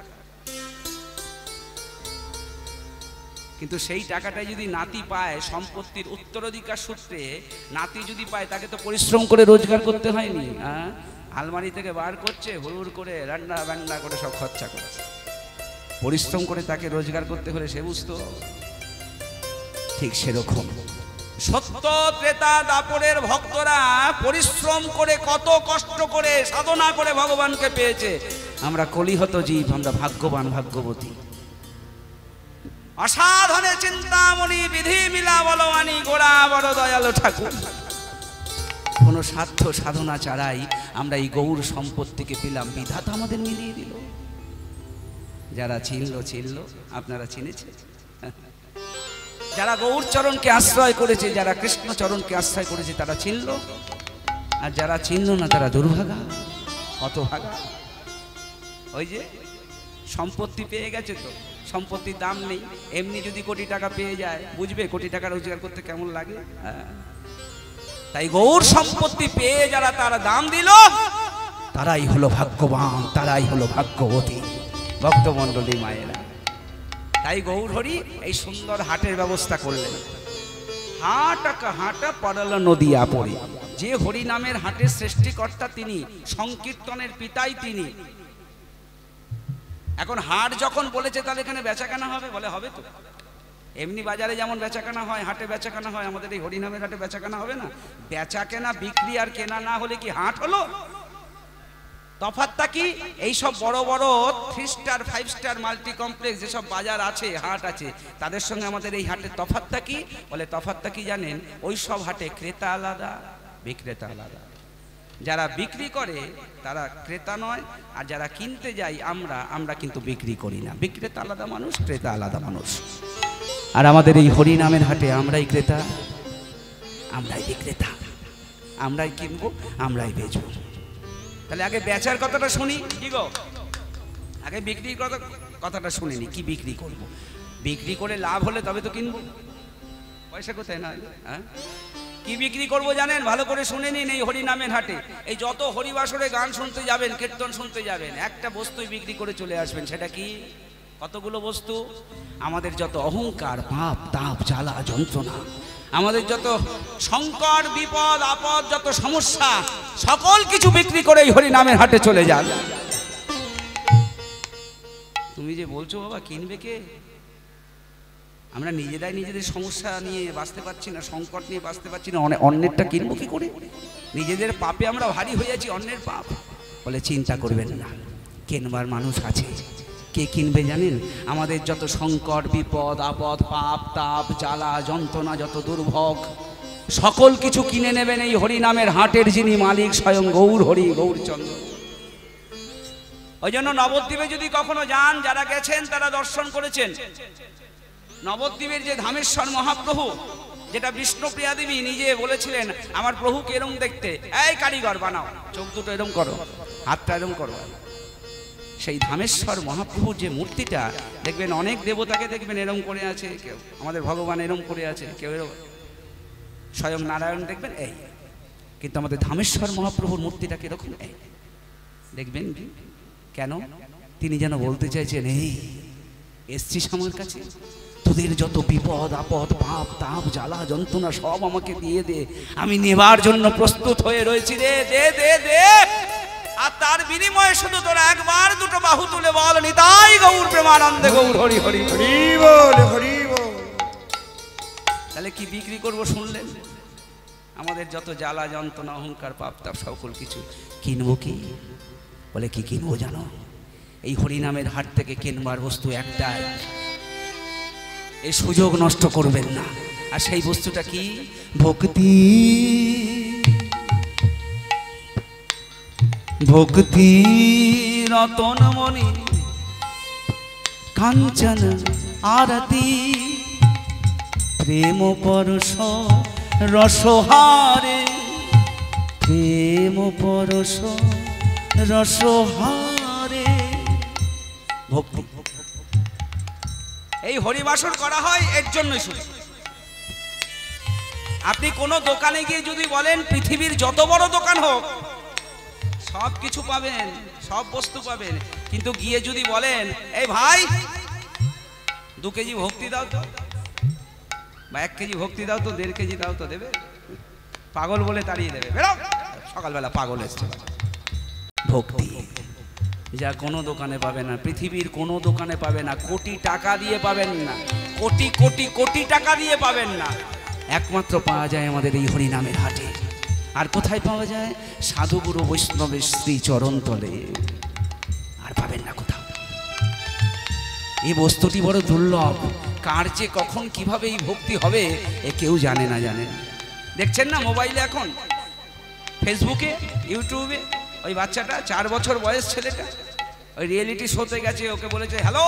Speaker 4: কিন্তু সেই টাকাটাই যদি নাতি পায়, সম্পত্তির উত্তরাধিকার সূত্রে নাতি যদি পায়, তাকে তো পরিশ্রম করে রোজগার করতে হয়নি। আলমারি থেকে বার করছে, হুড় করে রান্না বান্না করে সব খরচা করছে। পরিশ্রম করে তাকে রোজগার করতে হলে সে বুঝতো। ঠিক সেরকম সত্য ত্রেতা দাপরের ভক্তরা পরিশ্রম করে, কত কষ্ট করে, সাধনা করে ভগবানকে পেয়েছে। আমরা কলিহত জীব, আমরা ভাগ্যবান ভাগ্যবতী। অসাধনে চিন্তামণি বিধি মিলা বলবানি গোড়া বড় দয়ালু ঠাকুর। কোনো সাধ্য সাধনা ছাড়াই আমরা এই গৌর সম্পত্তিকে পেলাম, বিধাতা আমাদের মিলিয়ে দিল। যারা চিনল, আপনারা চিনেছেন? যারা গৌর চরণকে আশ্রয় করেছে, যারা কৃষ্ণ চরণকে আশ্রয় করেছে, তারা চিনল। আর যারা চিনল না তারা দুর্ভাগা, হতভাগা। ওই যে সম্পত্তি পেয়ে গেছে, তো সম্পত্তির দাম নেই। এমনি যদি কোটি টাকা পেয়ে যায়, বুঝবে কোটি টাকা রোজগার করতে কেমন লাগে। তাই গৌর সম্পত্তি পেয়ে যারা তার দাম দিল, তারাই হলো ভাগ্যবান, তারাই হলো ভাগ্যবতী। ভক্তমণ্ডলী মায়েরা, তাই গৌরহরি এই সুন্দর হাটের ব্যবস্থা করলেন। হাটা পড়ালো নদিয়া পড়ে। যে হরি নামের হাটের সৃষ্টিকর্তা তিনি, সংকীর্তনের পিতাই তিনি। এখন হাট যখন বলেছে, তাহলে এখানে বেচাকেনা হবে? বলে হবে তো। এমনি বাজারে যেমন বেচাকেনা হয়, হাটে বেচাকেনা হয়, আমাদের এই হরিনামের হাটে বেচাকেনা হবে না? বেচাকেনা, বিক্রি আর কেনা না হলে কি হাট হলো? তফাৎটা কি? এই সব বড় বড় 3 স্টার 5 স্টার মাল্টি কমপ্লেক্স যেসব বাজার আছে, হাট আছে, তাদের সঙ্গে আমাদের এই হাটের তফাৎটা কি? বলে তফাৎটা কি জানেন? ওই সব হাটে ক্রেতা আলাদা, বিক্রেতা আলাদা। যারা বিক্রি করে তারা ক্রেতা নয়, আর যারা কিনতে যাই আমরা কিন্তু বিক্রি করি না। বিক্রেতা আলাদা মানুষ, ক্রেতা আলাদা মানুষ। আর আমাদের এই হরিনামের হাটে আমরাই ক্রেতা, আমরাই বিক্রেতা, আমরাই কিনবো, আমরাই বেচবো। তাহলে আগে বেচার কথাটা শুনি, কি গো? আগে বিক্রির কথাটা শুনিনি। কি বিক্রি করব? বিক্রি করে লাভ হলে তবে তো কিনবো। পয়সা কোথায় না? হ্যাঁ, কি বিক্রি করব জানেন? ভালো করে শুনে নিন। এই হরিনামের হাটে এই যত হরিবাসরে গান শুনতে যাবেন, কীর্তন শুনতে যাবেন, একটা বস্তুই বিক্রি করে চলে আসবেন। সেটা কি? কতগুলো বস্তু? আমাদের যত অহংকার, পাপ, তাপ, জ্বালা, যন্ত্রণা, আমাদের যত সংকট, বিপদ, আপদ, যত সমস্যা, সকল কিছু বিক্রি করে এই হরিনামের হাটে চলে যান। তুমি যে বলছো বাবা কিনবে কে? আমরা নিজেরাই নিজেদের সমস্যা নিয়ে বাঁচতে পারছি না, সংকট নিয়ে বাঁচতে পারছি না, অন্যেরটা কিনবো কি করে? নিজেদের পাপে আমরা ভারী হয়ে যাচ্ছি, অন্যের পাপ। বলে চিন্তা করবেন না, কেনবার মানুষ আছে। কে কিনবে জানেন? আমাদের যত সংকট, বিপদ, আপদ, পাপ, তাপ, জ্বালা, যন্ত্রণা, যত দুর্ভোগ, সকল কিছু কিনে নেবেন এই হরিনামের হাটের যিনি মালিক, স্বয়ং গৌর হরি, গৌরচন্দ্র। ওই জন্য নবদ্বীপে যদি কখনো যান, যারা গেছেন তারা দর্শন করেছেন, নবদ্বীপের যে ধামেশ্বর মহাপ্রভু, যেটা বিষ্ণুপ্রিয়া দেবী নিজে বলেছিলেন আমার প্রভুকে এরম দেখতে, এই কারিগর বানাও, চোখ দুটো এরম করো, হাতটা এরম করো। সেই ধামেশ্বর মহাপ্রভুর যে মূর্তিটা দেখবেন, অনেক দেবতাকে দেখবেন এরম করে আছে, কেউ আমাদের ভগবান এরম করে আছে, কেউ এরম, স্বয়ং নারায়ণ দেখবেন এই, কিন্তু আমাদের ধামেশ্বর মহাপ্রভুর মূর্তিটা কিরকম এই দেখবেন। কেন? তিনি যেন বলতে চাইছেন, এই এসছিস আমার কাছে, তোদের যত বিপদ, আপদ, পাপ, তাপ, জ্বালা, যন্ত্রণা সব আমাকে দিয়ে দে, আমি নেবার জন্য প্রস্তুত হয়ে রয়েছি রে, দে দে দে। আর তার বিনিময়ে শুধু তোরা একবার দুটো বাহু তুলে বল, নিতাই গৌর প্রেমানন্দে গৌর হরি হরি হরি বল, হরি বল। তাহলে কি বিক্রি করব শুনলেন? আমাদের যত জ্বালা, যন্ত্রণা, অহংকার, পাপ, তাপ, সকল কিছু কিনবো কি? বলে কি কিনবো জানো? এই হরিনামের হাট থেকে কিনবার বস্তু একটাই, এই সুযোগ নষ্ট করবেন না। আর সেই বস্তুটা কি? ভক্তি। ভক্তি রতনমণি কাঞ্চন আরতি, প্রেম পরশ রসহারে, প্রেম পরশ রসহারে। ভক্তি। এই হরিবাসর করা হয় এর জন্যই শুধু। আপনি কোনো দোকানে গিয়ে যদি বলেন পৃথিবীর যত বড় দোকান হোক সব কিছু পাবেন, সব বস্তু পাবেন, কিন্তু গিয়ে যদি বলেন এই ভাই 2 কেজি ভক্তি দাও তো, বা 1 কেজি ভক্তি দাও তো, 1.5 কেজি দাও তো, দেবে? পাগল বলে তাড়িয়ে দেবে, বেরো। সকালবেলা পাগল এসছে। ভক্তি যা কোনো দোকানে পাবে না, পৃথিবীর কোনো দোকানে পাবে না, কোটি টাকা দিয়ে পাবেন না, কোটি কোটি কোটি টাকা দিয়ে পাবেন না, একমাত্র পাওয়া যায় আমাদের এই হরিনামের হাটে। আর কোথায় পাওয়া যায়? সাধুগুরু বৈষ্ণবের শ্রী চরণ তলে। আর পাবেন না কোথাও। এই বস্তুটি বড় দুর্লভ। কার যে কখন কিভাবে এই ভক্তি হবে এ কেউ জানে না, জানে না। দেখছেন না মোবাইলে এখন, ফেসবুকে, ইউটিউবে, ওই বাচ্চাটা 4 বছর বয়স ছেলেটা ওই রিয়েলিটি শোতে গেছে, ওকে বলেছে হ্যালো,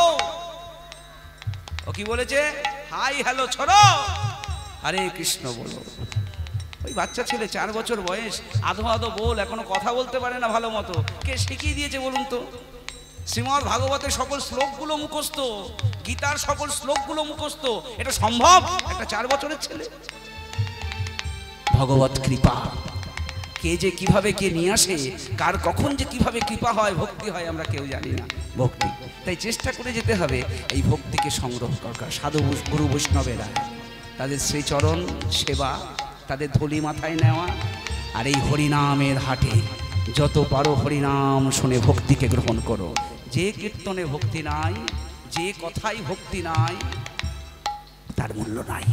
Speaker 4: ও কি বলেছে? হাই হ্যালো ছোড়ো, হরে কৃষ্ণ বলো। ওই বাচ্চা ছেলে 4 বছর বয়স, আধো আধো বল, এখনো কথা বলতে পারে না ভালো মতো। কে শিখিয়ে দিয়েছে বলুন তো? শ্রীমদ্ ভাগবতের সকল শ্লোকগুলো মুখস্থ, গীতার সকল শ্লোকগুলো মুখস্থ। এটা সম্ভব একটা 4 বছরের ছেলে? ভগবত কৃপা। কে যে কিভাবে কে নিয়ে আসে, কার কখন যে কিভাবে কৃপা হয়, ভক্তি হয়, আমরা কেউ জানি না। ভক্তি, তাই চেষ্টা করে যেতে হবে এই ভক্তিকে সংগ্রহ করার। সাধু গুরু বৈষ্ণবেরা তাদের শ্রীচরণ সেবা, তাদের ধুলি মাথায় নেওয়া, আর এই হরিনামের হাটে যত পারো হরিনাম শুনে ভক্তিকে গ্রহণ করো। যে কীর্তনে ভক্তি নাই, যে কথাই ভক্তি নাই, তার মূল্য নাই।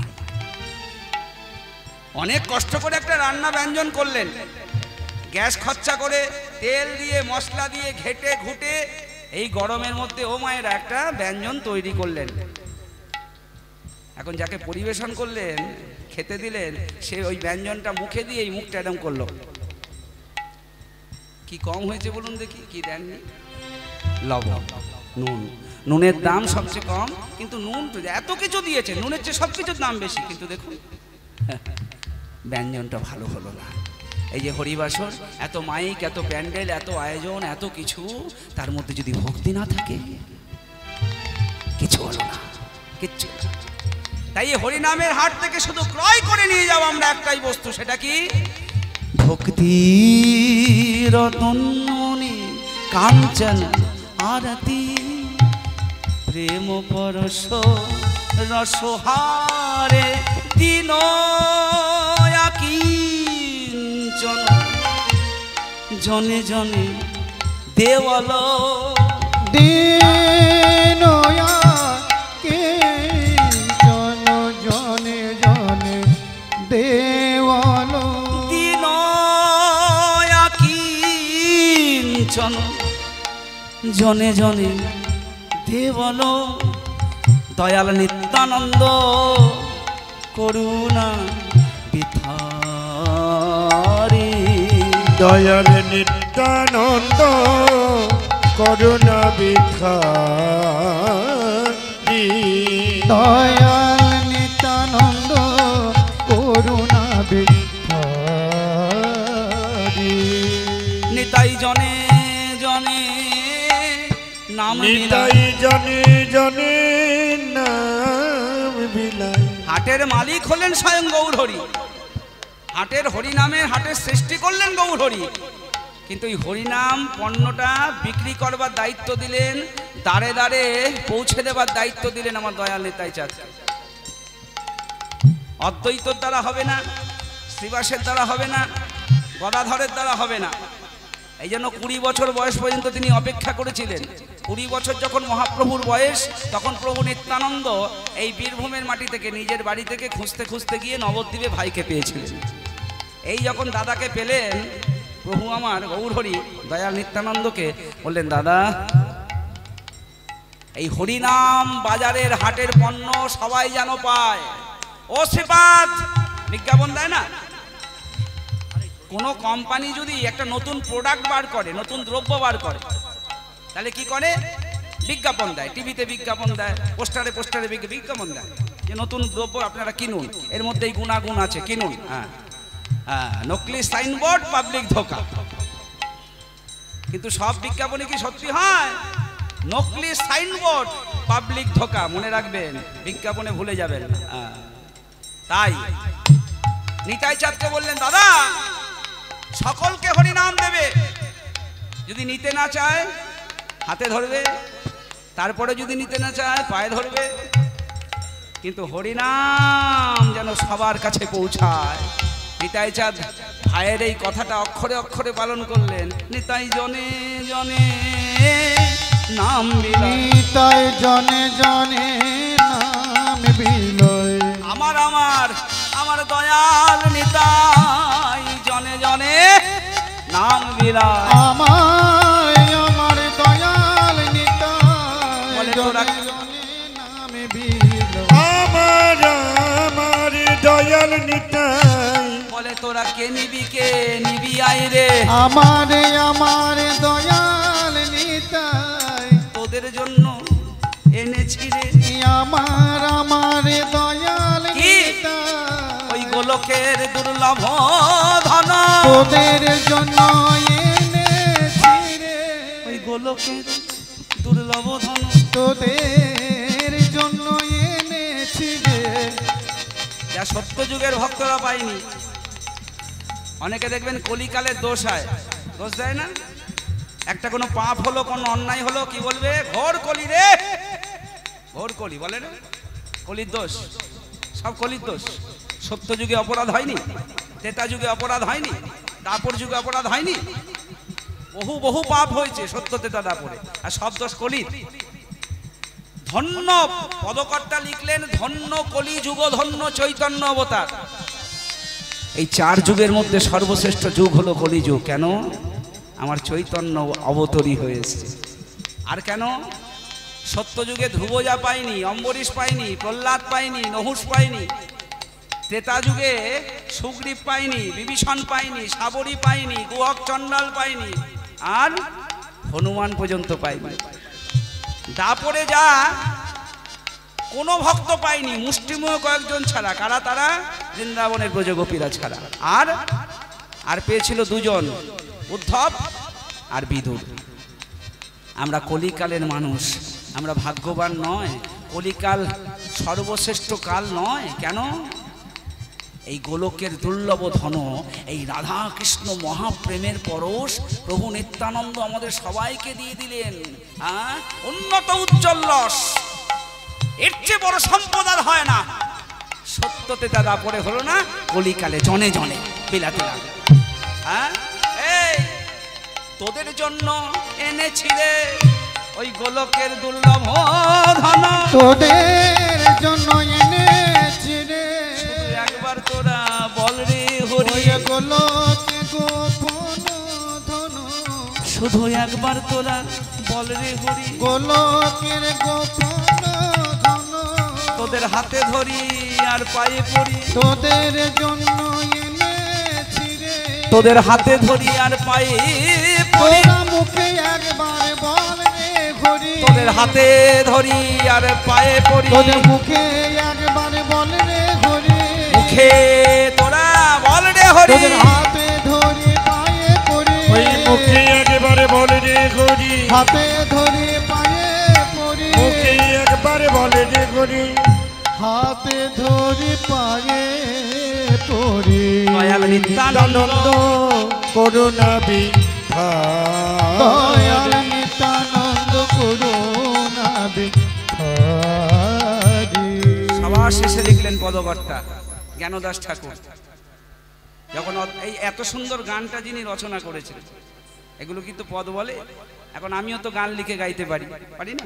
Speaker 4: অনেক কষ্ট করে একটা রান্না ব্যঞ্জন করলেন, গ্যাস খরচা করে তেল দিয়ে মশলা দিয়ে ঘেটে ঘুটে এই গরমের মধ্যে ও মায়েরা একটা ব্যঞ্জন তৈরি করলেন। এখন যাকে পরিবেশন করলেন, খেতে দিলেন, সে ওই ব্যঞ্জনটা মুখে দিয়ে এই মুখটা এরকম করলো। কি কম হয়েছে বলুন দেখি, কি দেননি? লবণ, নুন। নুনের দাম সবচেয়ে কম, কিন্তু নুন এত কিছু দিয়েছে, নুনের চেয়ে সব কিছুর দাম বেশি, কিন্তু দেখুন ব্যঞ্জনটা ভালো হলো না। এই যে হরিবাসর, এত মাইক, এত প্যান্ডেল, এত আয়োজন, এত কিছু, তার মধ্যে যদি ভক্তি না থাকে কিছু হলো না, কিচ্ছু। তাই এই হরিনামের হাট থেকে শুধু ক্রয় করে নিয়ে যাও আমরা একটাই বস্তু, সেটা কি? ভক্তি রতনী কাঞ্চন আরতি প্রেম পরশ রসহারে দিন কিঞ্চন জনে জনে দেওয়াল
Speaker 2: দিনয়া কিঞ্চন জনে জনে দেওয়াল
Speaker 4: দিন কিঞ্চন জনে জনে দেওয়াল দয়াল নিত্যানন্দ করুণা বিথারে
Speaker 3: দয়াল নিত্যানন্দ করুণা বিখারি
Speaker 2: দয়াল নিত্যানন্দ করুণা বিখারি
Speaker 4: নিতাই জনে জনে নাম
Speaker 3: নিতাই জনে জনে নাম বিলাই।
Speaker 4: হাটের মালিক হলেন স্বয়ং গৌর হরি, হাটের হরিনামের হাটের সৃষ্টি করলেন গৌর হরি, কিন্তু এই হরিনাম পণ্যটা বিক্রি করবার দায়িত্ব দিলেন, দাঁড়ে দাঁড়ে পৌঁছে দেবার দায়িত্ব দিলেন আমার দয়াল নিতাই চাঁদ। অদ্বৈতর দ্বারা হবে না, শ্রীবাসের দ্বারা হবে না, গদাধরের দ্বারা হবে না। এই জন্য 20 বছর বয়স পর্যন্ত তিনি অপেক্ষা করেছিলেন। 20 বছর যখন মহাপ্রভুর বয়স, তখন প্রভু নিত্যানন্দ এই বীরভূমের মাটি থেকে নিজের বাড়ি থেকে খুঁজতে খুঁজতে গিয়ে নবদ্বীপে ভাইকে পেয়েছিলেন। এই যখন দাদাকে পেলেন, প্রভু আমার গৌর হরি দয়াল নিত্যানন্দকে বললেন, দাদা এই হরিনাম বাজারের হাটের পণ্য সবাই যেন পায়। ও শ্রীপাদ বিজ্ঞাপন দেয় না? কোনো কোম্পানি যদি একটা নতুন প্রোডাক্ট বার করে, নতুন দ্রব্য বার করে, তাহলে কি করে? বিজ্ঞাপন দেয়, টিভিতে বিজ্ঞাপন দেয়, পোস্টারে পোস্টারে বিজ্ঞাপন দেয় যে নতুন দ্রব্য আপনারা কিনুন, এর মধ্যে এই গুণাগুণ আছে, কিনুন। হ্যাঁ হ্যাঁ, নকলি সাইনবোর্ড, পাবলিক ধোকা। কিন্তু সব বিজ্ঞাপনে কি সত্যি হয়? নকলি সাইনবোর্ড, পাবলিক ধোকা, মনে রাখবেন, বিজ্ঞাপনে ভুলে যাবেন। তাই নিতাই চাঁদকে বললেন, দাদা সকলকে হরিনাম দেবে, যদি নিতে না চায় হাতে ধরবে, তারপরে যদি নিতে না চায় পায়ে ধরবে, কিন্তু হরিনাম যেন সবার কাছে পৌঁছায়। নিতাই চাঁদ ভাইয়ের এই কথাটা অক্ষরে অক্ষরে পালন করলেন। নিতাই জনে জনে নাম বিলয়,
Speaker 2: নিতাই জনে জনে নাম বিলয়,
Speaker 4: আমার আমার আমার দয়াল নিতাই জনে জনে নাম বিলয়,
Speaker 2: আমায় আমার দয়াল নিতাই
Speaker 4: বলে
Speaker 2: জনে
Speaker 4: তোরা
Speaker 2: জনে নাম বিলয়,
Speaker 3: আমার আমার দয়াল নিতাই।
Speaker 4: বলে তোরা কে নিবি আই রে,
Speaker 2: আমারে আমার দয়াল নিতাই
Speaker 4: তোদের জন্য এনেছি রে,
Speaker 2: আমার আমার দয়াল
Speaker 4: কি?
Speaker 2: নিতাই
Speaker 4: ওই গোলকের দুর্লভ ধন,
Speaker 2: তোদের জন্য এনেছি রে,
Speaker 4: ওই গোলকের দুর্লভ ধন,
Speaker 2: তোদের জন্য এনেছি রে।
Speaker 4: যা সত্য যুগের ভক্তরা পায়নি। অনেকে দেখবেন কলিকালের দোষ হয়, দোষ দেয় না? একটা কোনো পাপ হলো, কোনো অন্যায় হলো, কি বলবে? ঘোর কলি রে, ঘোর কলি বলে না, কলির দোষ, সব কলির দোষ। সত্য যুগে অপরাধ হয়নি, ত্রেতা যুগে অপরাধ হয়নি, দাপর যুগে অপরাধ হয়নি, বহু বহু পাপ হয়েছে সত্য ত্রেতা দাপরে, আর সব দোষ কলির। ধন্য পদকর্তা লিখলেন, ধন্য কলি যুগ, ধন্য চৈতন্য অবতার। এই 4 যুগের মধ্যে সর্বশ্রেষ্ঠ যুগ হলো কলিযুগ। কেন? আমার চৈতন্য অবতরী হয়েছে। আর কেন? সত্যযুগে ধ্রুবজা পাইনি, অম্বরীশ পাইনি, প্রহ্লাদ পাইনি, নহুষ পাইনি। ত্রেতা যুগে সুগ্রীব পাইনি, বিভীষণ পাইনি, সাবরী পাইনি, গুহক চণ্ডাল পাইনি, আর হনুমান পর্যন্ত পাইনি। দাপরে যা কোনো ভক্ত পাইনি, মুষ্টিমেয় কয়েকজন ছাড়া। কারা তারা? বৃন্দাবনের ব্রজগোপীরা ছাড়া। আর পেয়েছিল 2 জন, উদ্ধব আর বিদুর। আমরা কলিকালের মানুষ, আমরা ভাগ্যবান নয়? কলিকাল সর্বশ্রেষ্ঠ কাল নয়? কেন? এই গোলকের দুর্লভ ধন, এই রাধা কৃষ্ণ মহাপ্রেমের পরশ প্রভু নিত্যানন্দ আমাদের সবাইকে দিয়ে দিলেন। উন্নত উজ্জ্বল রস, এর চেয়ে বড় সম্পদ আর হয় না। সত্যতে দাদা পড়ে হলো না, কলিকালে জনে জনে বিলাতে লাগে। এই তোদের জন্য এনেছি রে ওই গোলকের দুর্লভ ধন,
Speaker 2: তোদের জন্য এনেছি রে।
Speaker 4: একবার তোরা বল রে হরি,
Speaker 2: গোলকে গোপন ধন।
Speaker 4: শুধু একবার তোরা বল রে হরি,
Speaker 2: গোলকের গোপন ধন।
Speaker 4: তোদের হাতে ধরি আর পায়ে পড়ি,
Speaker 2: তোদের জন্য এনেছি রে।
Speaker 4: তোদের হাতে ধরি আর পায়ে পড়ি,
Speaker 2: তোরা মুখে একবার বল রে হরি।
Speaker 4: তোদের হাতে ধরি আর পায়ে পড়ি,
Speaker 2: তোদের মুখে একবার বল রে হরি।
Speaker 4: মুখে তোরা বল রে হরি,
Speaker 2: তোদের হাতে ধরি পায়ে পড়ি।
Speaker 3: ওই মুখে একবারে বলে রে হরি,
Speaker 2: হাতে ধরি পায়ে পড়ি।
Speaker 3: মুখে একবারে বলে রে হরি,
Speaker 2: হাতে ধরি পায়ে পড়ি।
Speaker 4: দয়াল নিত্যানন্দ
Speaker 3: করুণা বিধান,
Speaker 2: দয়াল নিত্যানন্দ করুণা বিধারি।
Speaker 4: সবার শেষে লিখলেন পদকর্তা জ্ঞানদাস ঠাকুর। যখন এই এত সুন্দর গানটা যিনি রচনা করেছিলেন, এগুলো কিন্তু পদ বলে। এখন আমিও তো গান লিখে গাইতে পারি না?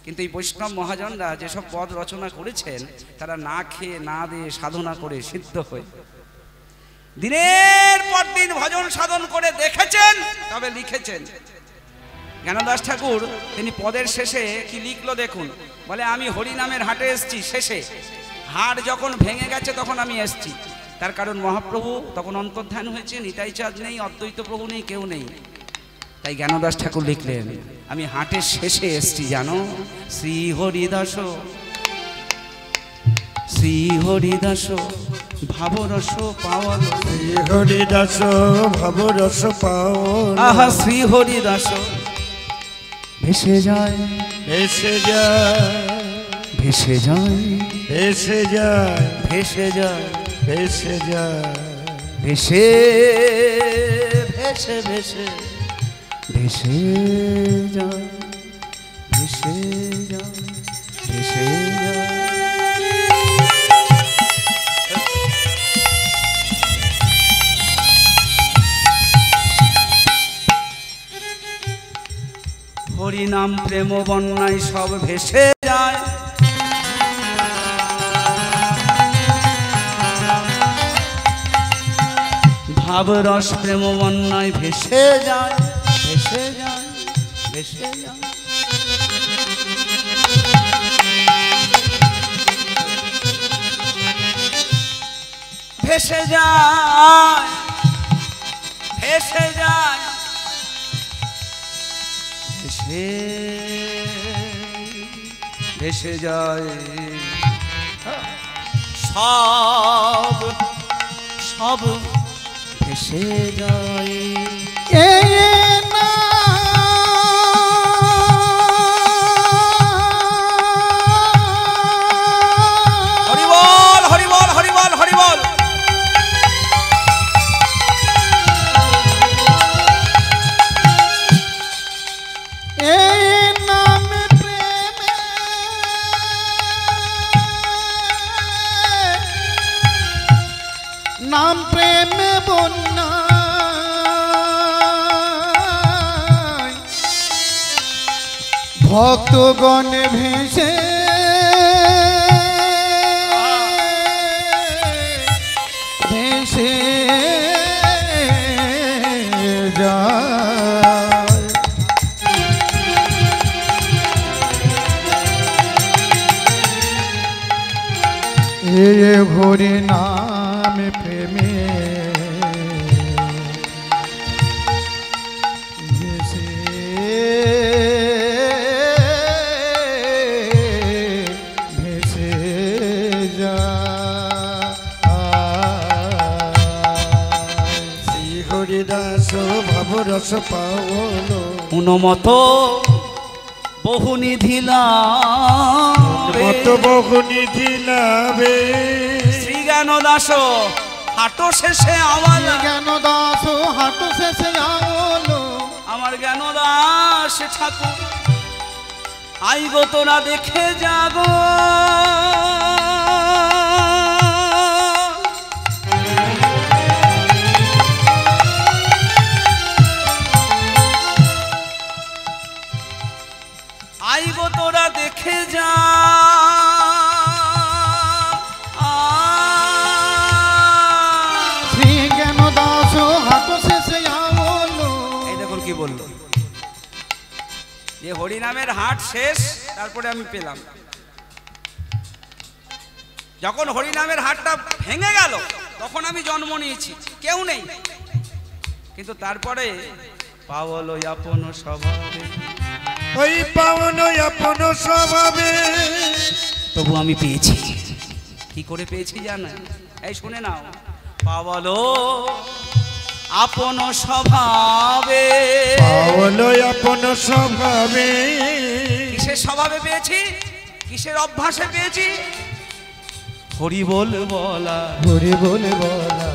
Speaker 4: কিন্তু এই বৈষ্ণব মহাজনরা যেসব পদ রচনা করেছেন, তারা না খেয়ে না দিয়ে সাধনা করে সিদ্ধ হয়ে দিনের পর দিন ভজন সাধন করে দেখেছেন, তবে লিখেছেন। জ্ঞানদাস ঠাকুর তিনি পদের শেষে কি লিখলো দেখুন, বলে আমি হরিনামের হাটে এসছি, শেষে হাট যখন ভেঙে গেছে তখন আমি এসছি। তার কারণ মহাপ্রভু তখন অন্তর্ধান হয়েছে, নিতাই চাঁদ নেই, অদ্বৈত প্রভু নেই, কেউ নেই। তাই জ্ঞানদাস ঠাকুর লিখলেন, আমি হাটের শেষে এসছি জানো। শ্রী হরিদাস, শ্রী হরিদাস ভাবরস পাওয়াল,
Speaker 3: শ্রী হরিদাস ভাবরস পাওন।
Speaker 4: আহা শ্রী হরিদাস ভেসে যায়,
Speaker 3: ভেসে যায়,
Speaker 4: ভেসে যায়,
Speaker 3: ভেসে যায়,
Speaker 4: ভেসে যায়,
Speaker 3: ভেসে যায়,
Speaker 4: ভেসে ভেসে ভেসে ভেসে যায়, ভেসে যায়, ভেসে যায়। হরিনাম প্রেম বন্যায় সব ভেসে যায়, ভাবরস প্রেম বন্যায় ভেসে যায়, ভেসে যায়, ভেসে যায়। ভেসে যায়, ভেসে যায়, ভেসে ভেসে যায়। সব সব ভেসে যায়। হরিবল হরিবল হরিবল হরিবল।
Speaker 2: নাম প্রেম বন্যা ভক্তগণ ভেসে ভেসে মিশে যায় এ হরি নাম প্রেমে মিশে ভেসে যায়
Speaker 3: হরিদাস ভাব রস পাওল
Speaker 4: উনমত বহু নিধি
Speaker 3: মত বহু নিধি লাভে
Speaker 4: শ্রী জ্ঞান দাস হাটো শেষে আমার
Speaker 2: জ্ঞান দাস হাঁটু শেষে আলো
Speaker 4: আমার জ্ঞান দাস ঠাকুর আইগো তোরা দেখে যাগো আইগো তোরা দেখে যা
Speaker 2: শ্রী জ্ঞান দাস হাঁটু শেষে আলো
Speaker 4: এই দেখুন কি বললো যে হরিনামের হাট শেষ তারপরে আমি পেলাম যখন হরিনামের হাটটা ভেঙে গেল তখন আমি জন্ম নিয়েছি কেউ নেই কিন্তু তারপরে পাওলো আপন স্বভাবে
Speaker 3: ওই পাওন আপন স্বভাবে
Speaker 4: তবু আমি পেয়েছি কি করে পেয়েছি জানেন এই শুনে নাও পাওলো আপন স্বভাবে
Speaker 3: পাওল আপন স্বভাবে
Speaker 4: কিসের স্বভাবে পেয়েছি কিসের অভ্যাসে পেয়েছি হরি বল বলা
Speaker 2: হরি বলে বলা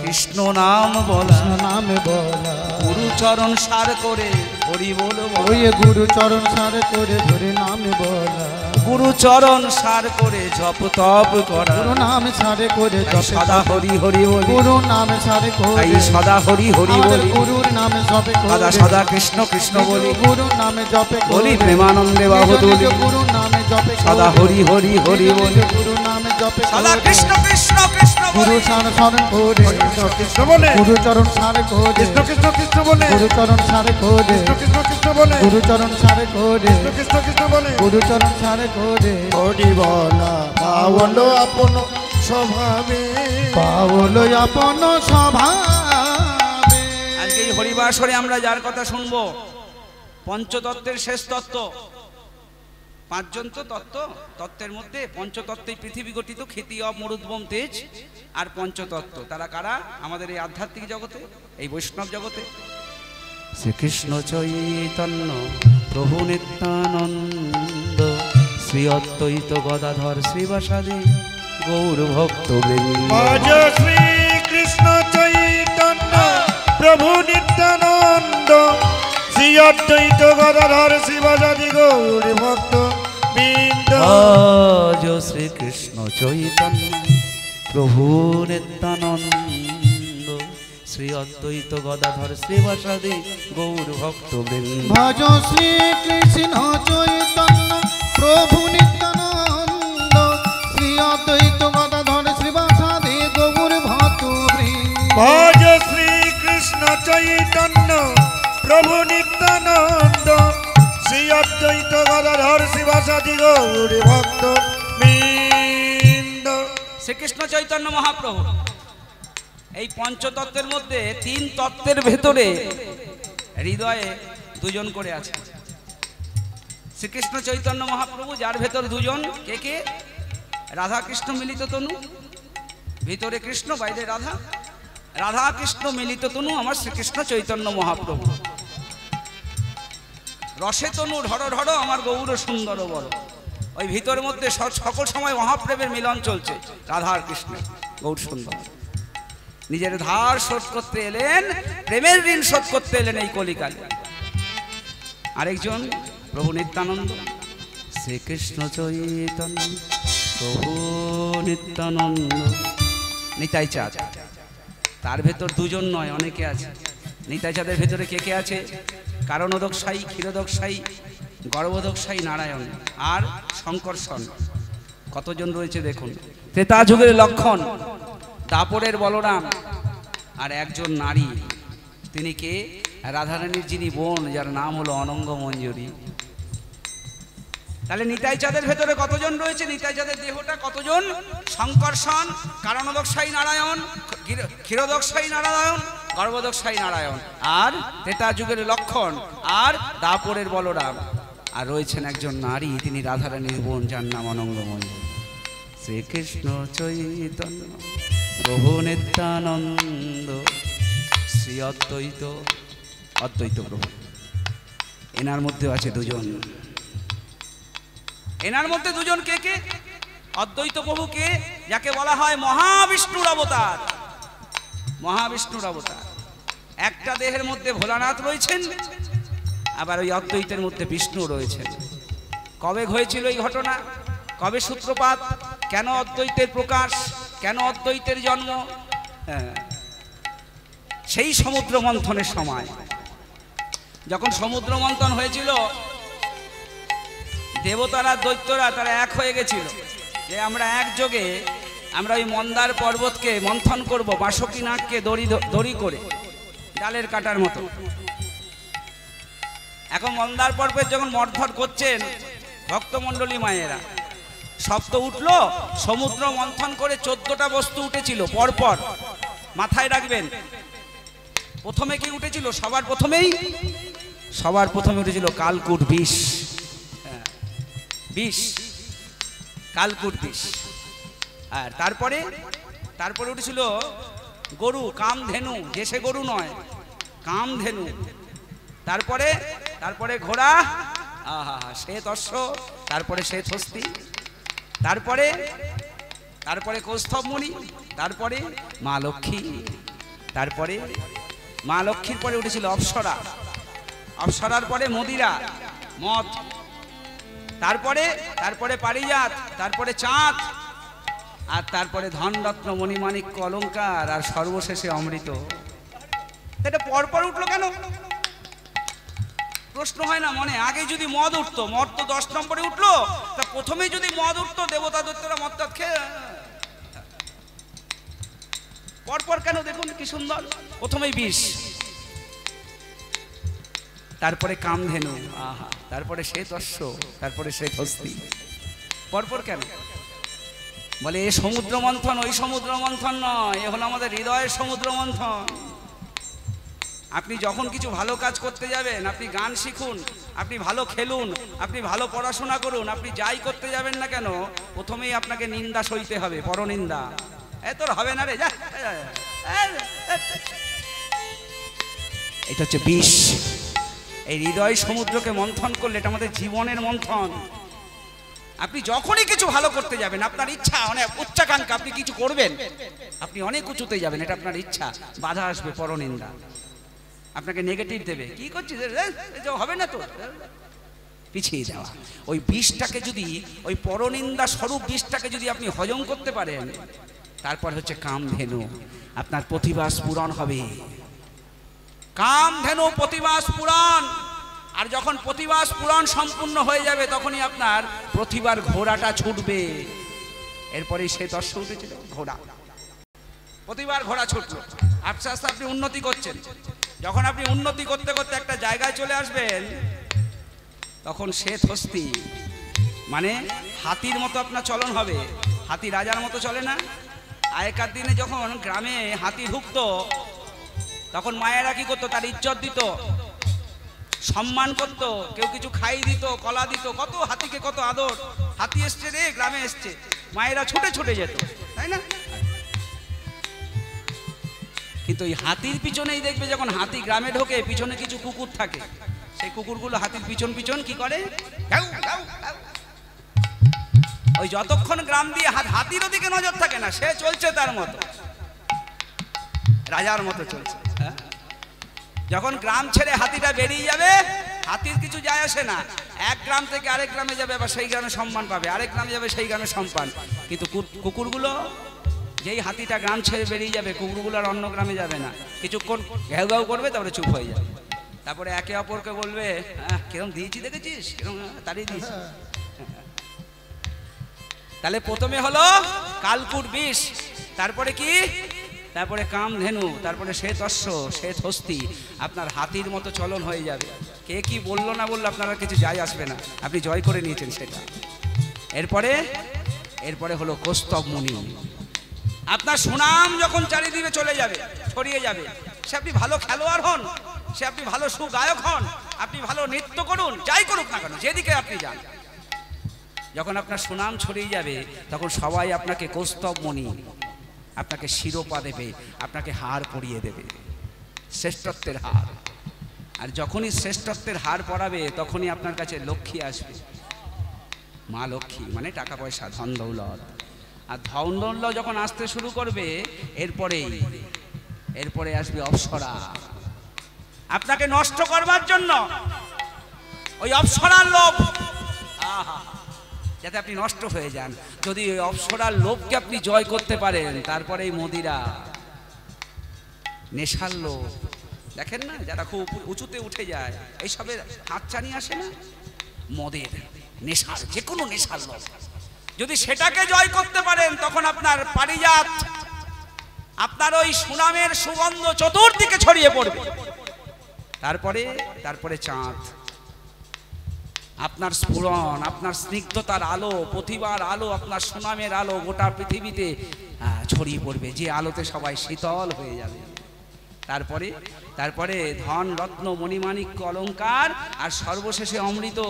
Speaker 4: কৃষ্ণ নাম বলা
Speaker 2: নাম বলা
Speaker 4: গুরুচরণ সার করে হরি বল বলা
Speaker 2: ওই গুরু চরণ সার করে ধরে নাম বলা
Speaker 4: গুরুচরণ সার করে জপ তপ করা
Speaker 2: গুরু নাম সারে করে
Speaker 4: তাই সদা হরি হরি বলি
Speaker 2: গুরু নাম সারে করে
Speaker 4: তাই সদা হরি হরি
Speaker 2: আমাদের
Speaker 4: বলি
Speaker 2: গুরুর নামে জপে
Speaker 4: সদা
Speaker 2: করে
Speaker 4: সদা কৃষ্ণ কৃষ্ণ বলি
Speaker 2: গুরু নামে জপে
Speaker 4: বলি
Speaker 2: করে
Speaker 4: প্রেমানন্দে বাহু
Speaker 2: নিজ নিজ
Speaker 4: তুলি
Speaker 2: গুরু নামে জপে
Speaker 4: সদা
Speaker 2: করে
Speaker 4: হরি হরি হরি
Speaker 2: নিজ নিজ
Speaker 4: বলি
Speaker 2: গুরু নামে জপে
Speaker 4: সদা
Speaker 2: করে
Speaker 4: কৃষ্ণ কৃষ্ণ কৃষ্ণ
Speaker 2: গুরু
Speaker 4: বলি
Speaker 2: সার স্মরণ করে
Speaker 3: কৃষ্ণ কৃষ্ণ বলে
Speaker 2: গুরু চরণ সারে করে
Speaker 3: কৃষ্ণ কৃষ্ণ কৃষ্ণ বলে
Speaker 2: গুরু চরণ সারে করে
Speaker 3: কৃষ্ণ কৃষ্ণ বলে
Speaker 2: গুরু চরণ সারে করে
Speaker 3: কৃষ্ণ কৃষ্ণ বলে
Speaker 2: গুরু চরণ সারে করে
Speaker 3: হরি বলা পাওল আপন স্বভাবে
Speaker 2: পাওলো আপন স্বভাবে
Speaker 4: আজকে এই হরিবাসরে আমরা যার কথা শুনবো পঞ্চতত্ত্বের শেষ তত্ত্ব পাঁচজন তো তত্ত্ব তত্ত্বের মধ্যে পঞ্চতত্ত্বেই পৃথিবী গঠিত খ্যাতি অব মরুদ্ভম তেজ আর পঞ্চতত্ত্ব তারা কারা আমাদের এই আধ্যাত্মিক জগতে এই বৈষ্ণব জগতে শ্রীকৃষ্ণ চৈতন্য প্রভু নিত্যানন্দ শ্রী অদ্বৈত গদাধর শ্রীবাসাদি গৌর ভক্ত
Speaker 3: আজ শ্রী কৃষ্ণ চৈতন্য প্রভু নিত্যানন্দ শ্রী অদ্বৈত গদাধর শিবাসাদি গৌর ভক্ত বৃন্দ
Speaker 4: আজ শ্রীকৃষ্ণ চৈতন্য প্রভু নিত্যানন্দ শ্রী অদ্বৈত গদাধর শ্রীবাসাদি গৌর ভক্ত
Speaker 2: ভজ শ্রী কৃষ্ণ চৈতন্য প্রভু নিত্যানন্দ শ্রী অদ্বৈত গদাধর শ্রীবাসাদি গৌর ভক্ত
Speaker 3: ভজ শ্রী কৃষ্ণ চৈতন্য প্রভু নিত্যানন্দ শ্রী অদ্বৈত গদাধর শিবাসাদি গৌর ভক্ত বৃন্দ
Speaker 4: শ্রীকৃষ্ণ চৈতন্য মহাপ্রভু এই পঞ্চতত্ত্বের মধ্যে তিন তত্ত্বের ভেতরে হৃদয়ে দুজন করে আছে শ্রীকৃষ্ণ চৈতন্য মহাপ্রভু যার ভেতর দুজন কে কে রাধা কৃষ্ণ মিলিত তনু ভিতরে কৃষ্ণ বাইরে রাধা রাধা কৃষ্ণ মিলিত তনু আমার শ্রীকৃষ্ণ চৈতন্য মহাপ্রভু রসে তনু ঢড় ঢড় আমার গৌর সুন্দর বড় ওই ভিতরের মধ্যে সকল সময় মহাপ্রেমের মিলন চলছে রাধা আর কৃষ্ণের গৌর সুন্দর নিজের ধার শোধ করতে এলেন প্রেমের ঋণ শোধ করতে এলেন এই কলিকালে আরেকজন প্রভু নিত্যানন্দ শ্রীকৃষ্ণ চৈতন্য প্রভু নিত্যানন্দ নিতাই চাঁদ তার ভেতর দুজন নয় অনেকে আছে নিতাই চাঁদের ভেতরে কে কে আছে কারণোদক সাই ক্ষীরোদক সাই গর্ভোদক সাই নারায়ণ আর শঙ্কর্ষণ কতজন রয়েছে দেখুন ত্রেতা যুগের লক্ষণ দাপরের বলরাম আর একজন নারী, তিনি কে? রাধারানীর যিনি বোন, যার নাম হলো অনঙ্গ মঞ্জুরি। তাহলে নিতাই চাঁদের ভেতরে কতজন রয়েছে? নিতাই চাঁদের দেহটা কতজন? সংকর্ষণ, কারণদক্ষাই নারায়ণ, ক্ষীরদক্ষাই নারায়ণ, গর্ভদক্ষাই নারায়ণ, আর ত্রেতা যুগের লক্ষণ, আর দাপরের বলরাম, আর রয়েছেন একজন নারী, তিনি রাধারানীর বোন, যার নাম অনঙ্গ মঞ্জুরি। শ্রীকৃষ্ণ চৈতন্য প্রভু নিত্যানন্দ শ্রী অদ্বৈত, অদ্বৈত প্রভু। এনার মধ্যে আছে দুজন, এনার মধ্যে দুজন কে কে? অদ্বৈত প্রভুকে, যাকে বলা হয় মহাবিষ্ণুর অবতার, মহাবিষ্ণুর অবতার। একটা দেহের মধ্যে ভোলানাথ রয়েছেন, আবার ওই অদ্বৈতের মধ্যে বিষ্ণু রয়েছেন। কবে হয়েছিল এই ঘটনা? কবে সূত্রপাত? কেন অদ্বৈতের প্রকাশ? কেন অদ্বৈতের জন্ম? সেই সমুদ্র মন্থনের সময়, যখন সমুদ্র মন্থন হয়েছিল, দেবতারা দৈত্যরা তারা এক হয়ে গেছিল যে আমরা একযোগে আমরা ওই মন্দার পর্বতকে মন্থন করব, বাসকি নাগকে দড়ি করে ডালের কাটার মতো। এখন মন্দার পর্বত যখন মর্ধন করছেন ভক্তমণ্ডলী মায়েরা, সব তো উঠলো, সমুদ্র মন্থন করে 14টা বস্তু উঠেছিল পরপর, মাথায় রাখবেন। প্রথমে কি উঠেছিল? সবার প্রথমে উঠেছিল কালকূট বিষ, বিষ, কালকূট বিষ। আর তারপরে উঠেছিল গরু, কামধেনু, যে সে গরু নয়, কামধেনু। তারপরে ঘোড়া, আহা শ্বেত অশ্ব, তারপরে শ্বেত হস্তি, তারপরে কৌস্তভ মুনি, তারপরে মা লক্ষ্মী, তারপরে মা লক্ষ্মীর পরে উঠেছিল অপ্সরা, অপ্সরার পরে মদিরা, মদ, তারপরে পারিজাত, তারপরে চাঁদ, আর তারপরে ধনরত্ন মণিমাণিক্য অলঙ্কার, আর সর্বশেষে অমৃত। এটা পরপর উঠলো কেন? প্রশ্ন হয় না মনে? আগে যদি মদ উঠতো, মদ তো 10 নম্বরে উঠলো, তা প্রথমে যদি মদ উঠতো, দেবতা দৈত্যরা মদ খেয়ে পরপর কেন? দেখুন কি সুন্দর। প্রথমেই বিষ, তারপরে কামধেনু, আহা, তারপরে শ্বেত অশ্ব, তারপরে শ্বেত হস্তি। পরপর কেন? বলে এ সমুদ্র মন্থন ওই সমুদ্র মন্থন নয়, এ হলো আমাদের হৃদয়ের সমুদ্র মন্থন। আপনি যখন কিছু ভালো কাজ করতে যাবেন, আপনি গান শিখুন, আপনি ভালো খেলুন, আপনি ভালো পড়াশোনা করুন, আপনি যাই করতে যাবেন না কেন, প্রথমেই আপনাকে নিন্দা সইতে হবে, পরনিন্দা। তোর হবে না রে, যা। এটা হচ্ছে বিষ। এই হৃদয় সমুদ্রকে মন্থন করলে এটা আমাদের জীবনের মন্থন। আপনি যখনই কিছু ভালো করতে যাবেন, আপনার ইচ্ছা, অনেক উচ্চাকাঙ্ক্ষা, আপনি কিছু করবেন, আপনি অনেক উঁচুতে যাবেন, এটা আপনার ইচ্ছা, বাধা আসবে, পরনিন্দা, আপনাকে নেগেটিভ দেবে, কি করছিস, হবে না তো, পিছিয়ে যাওয়া। ওই বিষটাকে যদি, ওই পরনিন্দা স্বরূপ বিষটাকে যদি আপনি হজম করতে পারেন, তারপর হচ্ছে কামধেনু, আপনার প্রতিভা স্ফুরণ হবে। কামধেনু প্রতিভা স্ফুরণ। আর যখন প্রতিভা স্ফুরণ সম্পূর্ণ হয়ে যাবে, তখনই আপনার প্রতিভার ঘোড়াটা ছুটবে। এরপরেই সে দর্শ উঠেছিল ঘোড়া, প্রতিভার ঘোড়া ছুটলো। আস্তে আস্তে আপনি উন্নতি করছেন। যখন আপনি উন্নতি করতে করতে একটা জায়গায় চলে আসবেন, তখন শ্বেত হস্তি, মানে হাতির মতো আপনার চলন হবে। হাতি রাজার মতো চলে না? আগেকার দিনে যখন গ্রামে হাতি ঢুকতো, তখন মায়েরা কি করতো? তার ইজ্জত দিত, সম্মান করত, কেউ কিছু খাই দিত, কলা দিত, কত হাতিকে কত আদর। হাতি এসছে রে, গ্রামে এসছে, মায়েরা ছুটে ছুটে যেত, তাই না? কিন্তু এই হাতির পিছনেই দেখবে, যখন হাতি গ্রামে ঢোকে, পিছনে কিছু কুকুর থাকে, সেই কুকুরগুলো হাতির পিছন পিছন কি করে? ওই যতক্ষণ গ্রাম দিয়ে হাতির ওদিকে নজর থাকে না, সে চলছে তার মতো, রাজার মতো চলছে। যখন গ্রাম ছেড়ে হাতিটা বেরিয়ে যাবে, হাতির কিছু যায় আসে না, এক গ্রাম থেকে আরেক গ্রামে যাবে, আবার সেই গ্রামে সম্মান পাবে, আরেক গ্রামে যাবে, সেই গ্রামে সম্মান। কিন্তু কুকুরগুলো, যেই হাতিটা গ্রাম ছেড়ে বেরিয়ে যাবে, কুকুরগুলো আর অন্য গ্রামে যাবে না, কিছুক্ষণ ঘেউ ঘেউ করবে, তারপরে চুপ হয়ে যাবে, তারপরে একে অপরকে বলবে, কিরম দিয়েছি দেখেছিস, কিরম তাড়িয়ে দিয়েছি। তাহলে প্রথমে হলো কালকূট বিষ, তারপরে কি? তারপরে কামধেনু, তারপরে শ্বেতস্য, শ্বেত হস্তি, আপনার হাতির মতো চলন হয়ে যাবে। কে কি বললো না বললো আপনারা কিছু যায় আসবে না, আপনি জয় করে নিয়েছেন সেটা। এরপরে হলো কৌস্তব মুনি। আপনার সুনাম যখন চারিদিকে চলে যাবে, ছড়িয়ে যাবে, সে আপনি ভালো খেলোয়াড় হন, সে আপনি ভালো সুগায়ক হন, আপনি ভালো নৃত্য করুন, যাই করুক না কেন, যেদিকে আপনি যান, যখন আপনার সুনাম ছড়িয়ে যাবে তখন সবাই আপনাকে কৌস্তব মুনি, আপনাকে শিরোপা দেবে, আপনাকে হার পরিয়ে দেবে, শ্রেষ্ঠত্বের হার। আর যখনই শ্রেষ্ঠত্বের হার পরাবে তখনই আপনার কাছে লক্ষ্মী আসবে, মা লক্ষ্মী, মানে টাকা পয়সা, ধন দৌলত। আর ধন দৌলত যখন আসতে শুরু করবে এরপরে আসবে অপ্সরা, আপনাকে নষ্ট করবার জন্য। ওই অপ্সরার লোভ, যাতে আপনি নষ্ট হয়ে যান। যদি ওই অপ্সরার লোভকে আপনি জয় করতে পারেন, তারপরে এই মদিরা, নেশার লোভ, দেখেন না যারা খুব উঁচুতে উঠে যায়, এইসবের হাতছানি আসে না, মদের, নেশার, যে কোনো নেশার লোভ, যদি সেটাকে জয় করতে পারেন তখন আপনার পারিজাত, আপনার ওই সুনামের সুগন্ধ চতুর্দিকে ছড়িয়ে পড়বে। তারপরে চাঁদ, আপনার স্ফুরণ, আপনার স্নিগ্ধতার আলো, প্রতিভার আলো, আপনার সুনামের আলো গোটা পৃথিবীতে ছড়িয়ে পড়বে, যে আলোতে সবাই শীতল হয়ে যাবে। তারপরে ধন রত্ন মণিমাণিক্য অলংকার, আর সর্বশেষে অমৃত।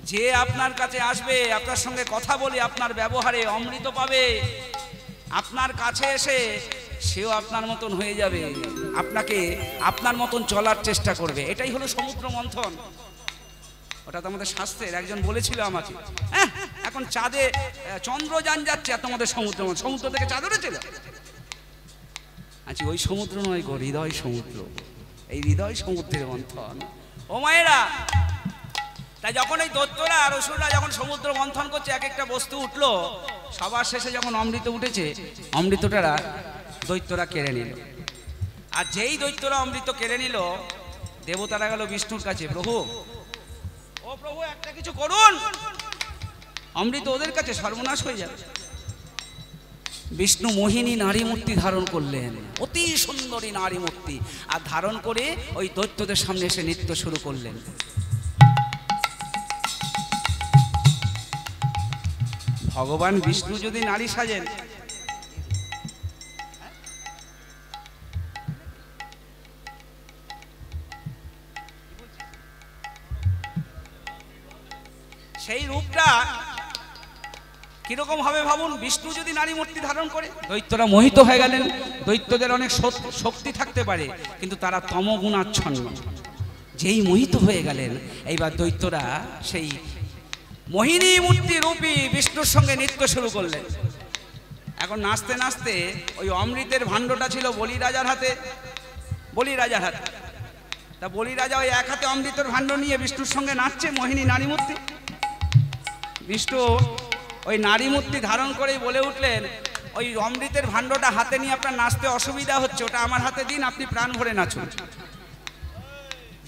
Speaker 4: যে আপনার কাছে আসবে, আপনার সঙ্গে কথা বলে আপনার ব্যবহারে অমৃত পাবে, আপনার কাছে এসে সেও আপনার মতন হয়ে যাবে, আপনাকে আপনার মতন চলার চেষ্টা করবে। এটাই হলো সমুদ্র মন্থন। ওটা তো আমাদের শাস্ত্রের একজন বলেছিল আমাকে, হ্যাঁ এখন চাঁদে চন্দ্রযান যাচ্ছে, আর তোমাদের সমুদ্র থেকে চাঁদ উঠেছিল। আচ্ছা ওই সমুদ্র নয় গো, হৃদয় সমুদ্র, এই হৃদয় সমুদ্রের মন্থন। ও মায়েরা, তাই যখন এই দৈত্যরা আর অসুররা যখন সমুদ্র মন্থন করছে, এক একটা বস্তু উঠলো, সবার শেষে যখন অমৃত উঠেছে, অমৃতটা দৈত্যরা কেড়ে নিল। আর যেই দৈত্যরা অমৃত কেড়ে নিল, দেবতারা গেল বিষ্ণুর কাছে, প্রভু, ও প্রভু একটা কিছু করুন, অমৃত ওদের কাছে সর্বনাশ হয়ে যাবে। বিষ্ণু মোহিনী নারী মূর্তি ধারণ করলেন, অতি সুন্দরী নারী মূর্তি, আর ধারণ করে ওই দৈত্যদের সামনে এসে নৃত্য শুরু করলেন। ভগবান বিষ্ণু যদি নারী সাজেন, সেই রূপটা কিরকম হবে ভাবুন। বিষ্ণু যদি নারী মূর্তি ধারণ করে, দৈত্যরা মোহিত হয়ে গেলেন। দৈত্যদের অনেক শক্তি থাকতে পারে, কিন্তু তারা তমগুণাচ্ছন্ন। যেই মোহিত হয়ে গেলেন, এইবার দৈত্যরা সেই মোহিনী মূর্তি রূপী বিষ্ণুর সঙ্গে নৃত্য শুরু করলেন। এখন নাচতে নাচতে ওই অমৃতের ভাণ্ডটা ছিল বলি রাজার হাতে, তা বলি রাজা ওই এক হাতে অমৃতের ভাণ্ড নিয়ে বিষ্ণুর সঙ্গে নাচছে, মোহিনী নারী মূর্তি। বিষ্ণু ওই নারী মূর্তি ধারণ করেই বলে উঠলেন, ওই অমৃতের ভাণ্ডটা হাতে নিয়ে আপনার নাচতে অসুবিধা হচ্ছে, ওটা আমার হাতে দিন, আপনি প্রাণ ভরে নাচুন।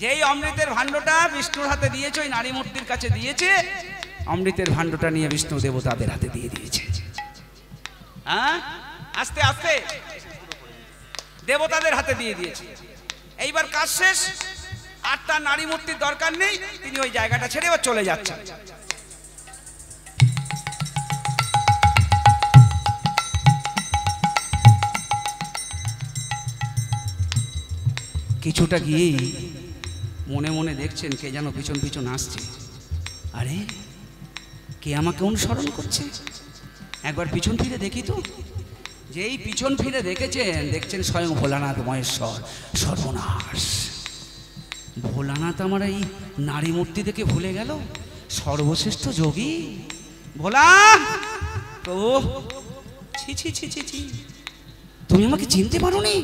Speaker 4: যেই অমৃতের ভাণ্ডটা বিষ্ণুর হাতে দিয়েছে, ওই নারী মূর্তির কাছে দিয়েছে, অমৃতের ভাণ্ডটা নিয়ে বিষ্ণু দেবতাদের হাতে দিয়ে দিয়েছে। হ্যাঁ, আস্তে আস্তে দেবতাদের হাতে দিয়ে দিয়েছে। এইবার কাজ শেষ, আর তার নারী মূর্তির দরকার নেই, তিনি ওই জায়গাটা ছেড়ে এবার চলে যাচ্ছেন। কিছুটা গিয়েই মনে মনে দেখছেন কে যেন পিছন পিছন আসছে। আরে কে আমাকে অনুসরণ করছে, একবার পিছন ফিরে দেখি তো। যেই পিছন ফিরে দেখছেন স্বয়ং ভোলানাথ মহেশ্বর। সর্বনাশ, ভোলানাথ আমার এই নারী মূর্তি দেখে ভুলে গেল, সর্বশ্রেষ্ঠ যোগী ভোলা। তো ছি ছি ছি ছি ছি, তুমি আমাকে চিনতে পারোনি?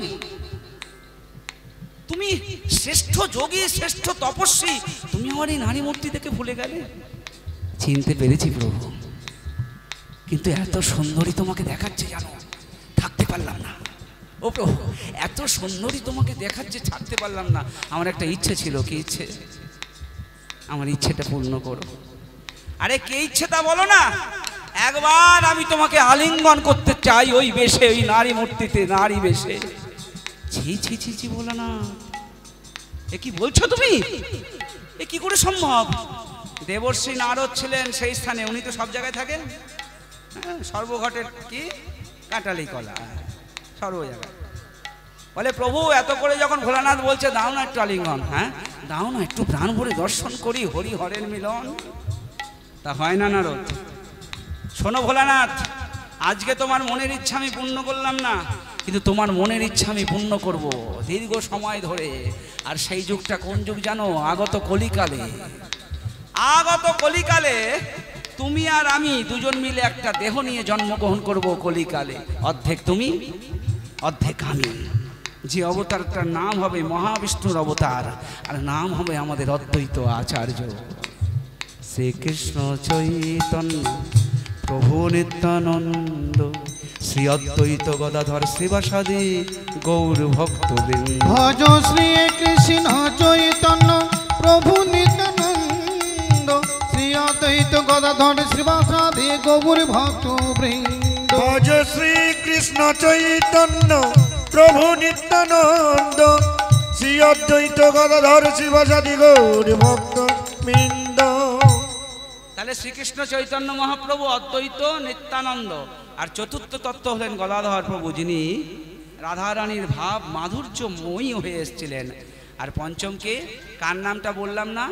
Speaker 4: তুমি শ্রেষ্ঠ যোগী, শ্রেষ্ঠ তপস্বী, তুমি আমার এই নারী মূর্তি দেখে ভুলে গেলে? চিনতে পেরেছি প্রভু, কিন্তু এত সুন্দরী তোমাকে দেখাচ্ছে জানো, থাকতে পারলাম না। ও প্রভু, এত সুন্দরী তোমাকে দেখাচ্ছে, ছাড়তে পারলাম না। আমার একটা ইচ্ছে ছিল। কি ইচ্ছে? আমার ইচ্ছেটা পূর্ণ করো। আরে কে ইচ্ছে তা বলো না। একবার আমি তোমাকে আলিঙ্গন করতে চাই ওই বেশে, ওই নারী মূর্তিতে, নারী বেশে। ছি ছি ছি ছি বলো না, এ কি বলছো তুমি? এ কি করে সম্ভব? দেবর্ষী নারদ ছিলেন সেই স্থানে, উনি তো সব জায়গায় থাকেন। সর্বঘটের কি কাটালি কলা, সর্ব জায়গায়। বলে প্রভু এত করে যখন ভোলানাথ বলছে দাও না একটু আলিঙ্গন, হ্যাঁ দাও না একটু প্রাণ ভরে দর্শন করি হরি হরের মিলন। তা হয় না নারদ। শোনো ভোলানাথ, আজকে তোমার মনের ইচ্ছা আমি পূর্ণ করলাম না, কিন্তু তোমার মনের ইচ্ছা আমি পূর্ণ করব দীর্ঘ সময় ধরে। আর সেই যুগটা কোন যুগ জানো? আগত কলিকালে। আগত কলিকালে তুমি আর আমি দুজন মিলে একটা দেহ নিয়ে জন্মগ্রহণ করব কলিকালে। অর্ধেক তুমি, অর্ধেক আমি। যে অবতারটার নাম হবে মহাবিষ্ণুর অবতার, আর নাম হবে আমাদের অদ্বৈত আচার্য শ্রীকৃষ্ণ চৈতন্য প্রভু নিত্যানন্দ শ্রী অদ্বৈত গদাধর শিবাসাদি গৌর ভক্তবৃন্দ।
Speaker 2: ভজ শ্রী কৃষ্ণ চৈতন্য প্রভু নিত্যানন্দ শ্রী অদ্বৈত গদাধর শিবাসাদি গৌর ভক্তবৃন্দ।
Speaker 3: ভজ শ্রী কৃষ্ণ চৈতন্য প্রভু নিত্যানন্দ শ্রী অদ্বৈত গদাধর শিবাসাদি গৌর ভক্তবৃন্দ।
Speaker 4: তাহলে শ্রীকৃষ্ণ চৈতন্য মহাপ্রভু, অদ্বৈত নিত্যানন্দ, আর চতুর্থ তত্ত্ব হলেন গদাধর প্রভু, যিনি রাধারানীর ভাব মাধুর্যময়ী হয়ে এসেছিলেন। আর পঞ্চমকে কার নামটা বললাম না,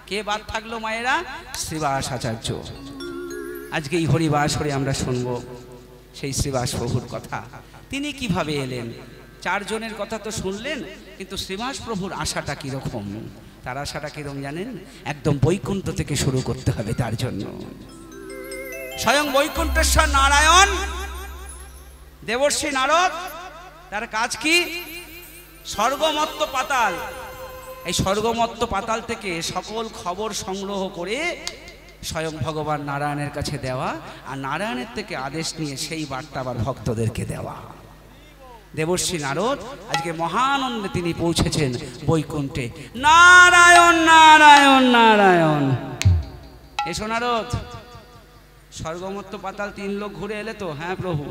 Speaker 4: কে বাদ থাকলো মায়েরা? শ্রীবাস আচার্য। আজকে এই হরিবাসরে আমরা শুনব সেই শ্রীবাস প্রভুর কথা। তিনি কিভাবে এলেন? চারজনের কথা তো শুনলেন, কিন্তু শ্রীবাস প্রভুর আশাটা কীরকম? তার আশাটা কিরকম জানেন? একদম বৈকুণ্ঠ থেকে শুরু করতে হবে তার জন্য। স্বয়ং বৈকুণ্ঠেশ্বর নারায়ণ, দেবর্ষী নারদ, তার কাজ কি? স্বর্গমত্ত পাতাল। এই স্বর্গমত্ত পাতাল থেকে সকল খবর সংগ্রহ করে স্বয়ং ভগবান নারায়ণের কাছে দেওয়া, আর নারায়ণের থেকে আদেশ নিয়ে সেই বার্তা আবার ভক্তদেরকে দেওয়া। দেবর্ষী নারদ আজকে মহানন্দে তিনি পৌঁছেছেন বৈকুণ্ঠে। নারায়ণ নারায়ণ নারায়ণ। এসো নারদ, স্বর্গমত্ত পাতাল 3 লোক ঘুরে এলে তো? হ্যাঁ প্রভু।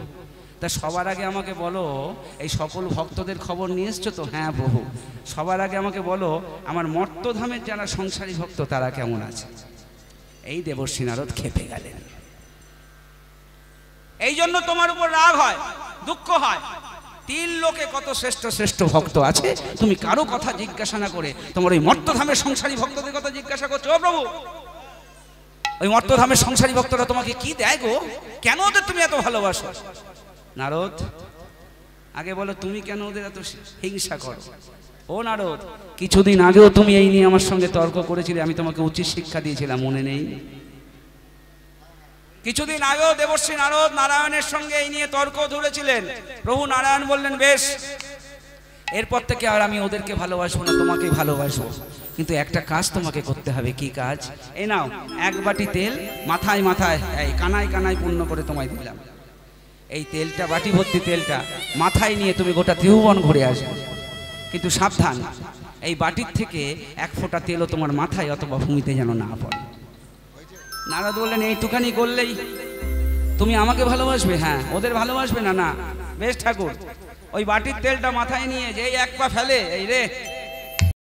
Speaker 4: তা সবার আগে আমাকে বলো, এই সকল ভক্তদের খবর নিয়ে এসছো তো? হ্যাঁ প্রভু। সবার আগে আমাকে বলো, আমার মর্তধামের যারা সংসারী ভক্ত তারা কেমন আছে? এই দেবর্ষী নারদ খেপে গেলেন। এই জন্য তোমার উপর রাগ হয়, দুঃখ হয়। 3 লোকে কত শ্রেষ্ঠ শ্রেষ্ঠ ভক্ত আছে, তুমি কারো কথা জিজ্ঞাসা না করে তোমার ওই মর্তধামের সংসারী ভক্তদের কথা জিজ্ঞাসা করছো। ও প্রভু, ওই মর্তধামের সংসারী ভক্তরা তোমাকে কি দেয় গো? কেন ওদের তুমি এত ভালোবাসো? নারদ, আগে বলো তুমি কেন ওদের এত হিংসা করো? ও নারদ, কিছুদিন আগেও তুমি এই নিয়ে আমার সঙ্গে তর্ক করেছিলে, আমি তোমাকে উচিত শিক্ষা দিয়েছিলাম, মনে নেই? কিছুদিন আগেও দেবর্ষী নারদ নারায়ণের সঙ্গে এই নিয়ে তর্ক ধরেছিলেন। প্রভু নারায়ণ বললেন, বেশ, এরপর থেকে আর আমি ওদেরকে ভালোবাসবো না, তোমাকে ভালোবাসবো। কিন্তু একটা কাজ তোমাকে করতে হবে। কি কাজ? এই নাও 1 বাটি তেল, মাথায় মাথায় এই কানায় কানায় পূর্ণ করে তোমায় দিলাম। এই তেলটা, বাটি ভর্তি তেলটা মাথায় নিয়ে তুমি গোটা ত্রিভুবন ঘুরে আসবে। কিন্তু সাবধান, এই বাটির থেকে 1 ফোঁটা তেলও তোমার মাথায় অথবা ভূমিতে যেন না পড়ে। নারদ বললেন, এইটুখানি করলেই তুমি আমাকে ভালোবাসবে? হ্যাঁ। ওদের ভালোবাসবে না? না। বেশ ঠাকুর, ওই বাটির তেলটা মাথায় নিয়ে যেই 1 পা ফেলে, এই রে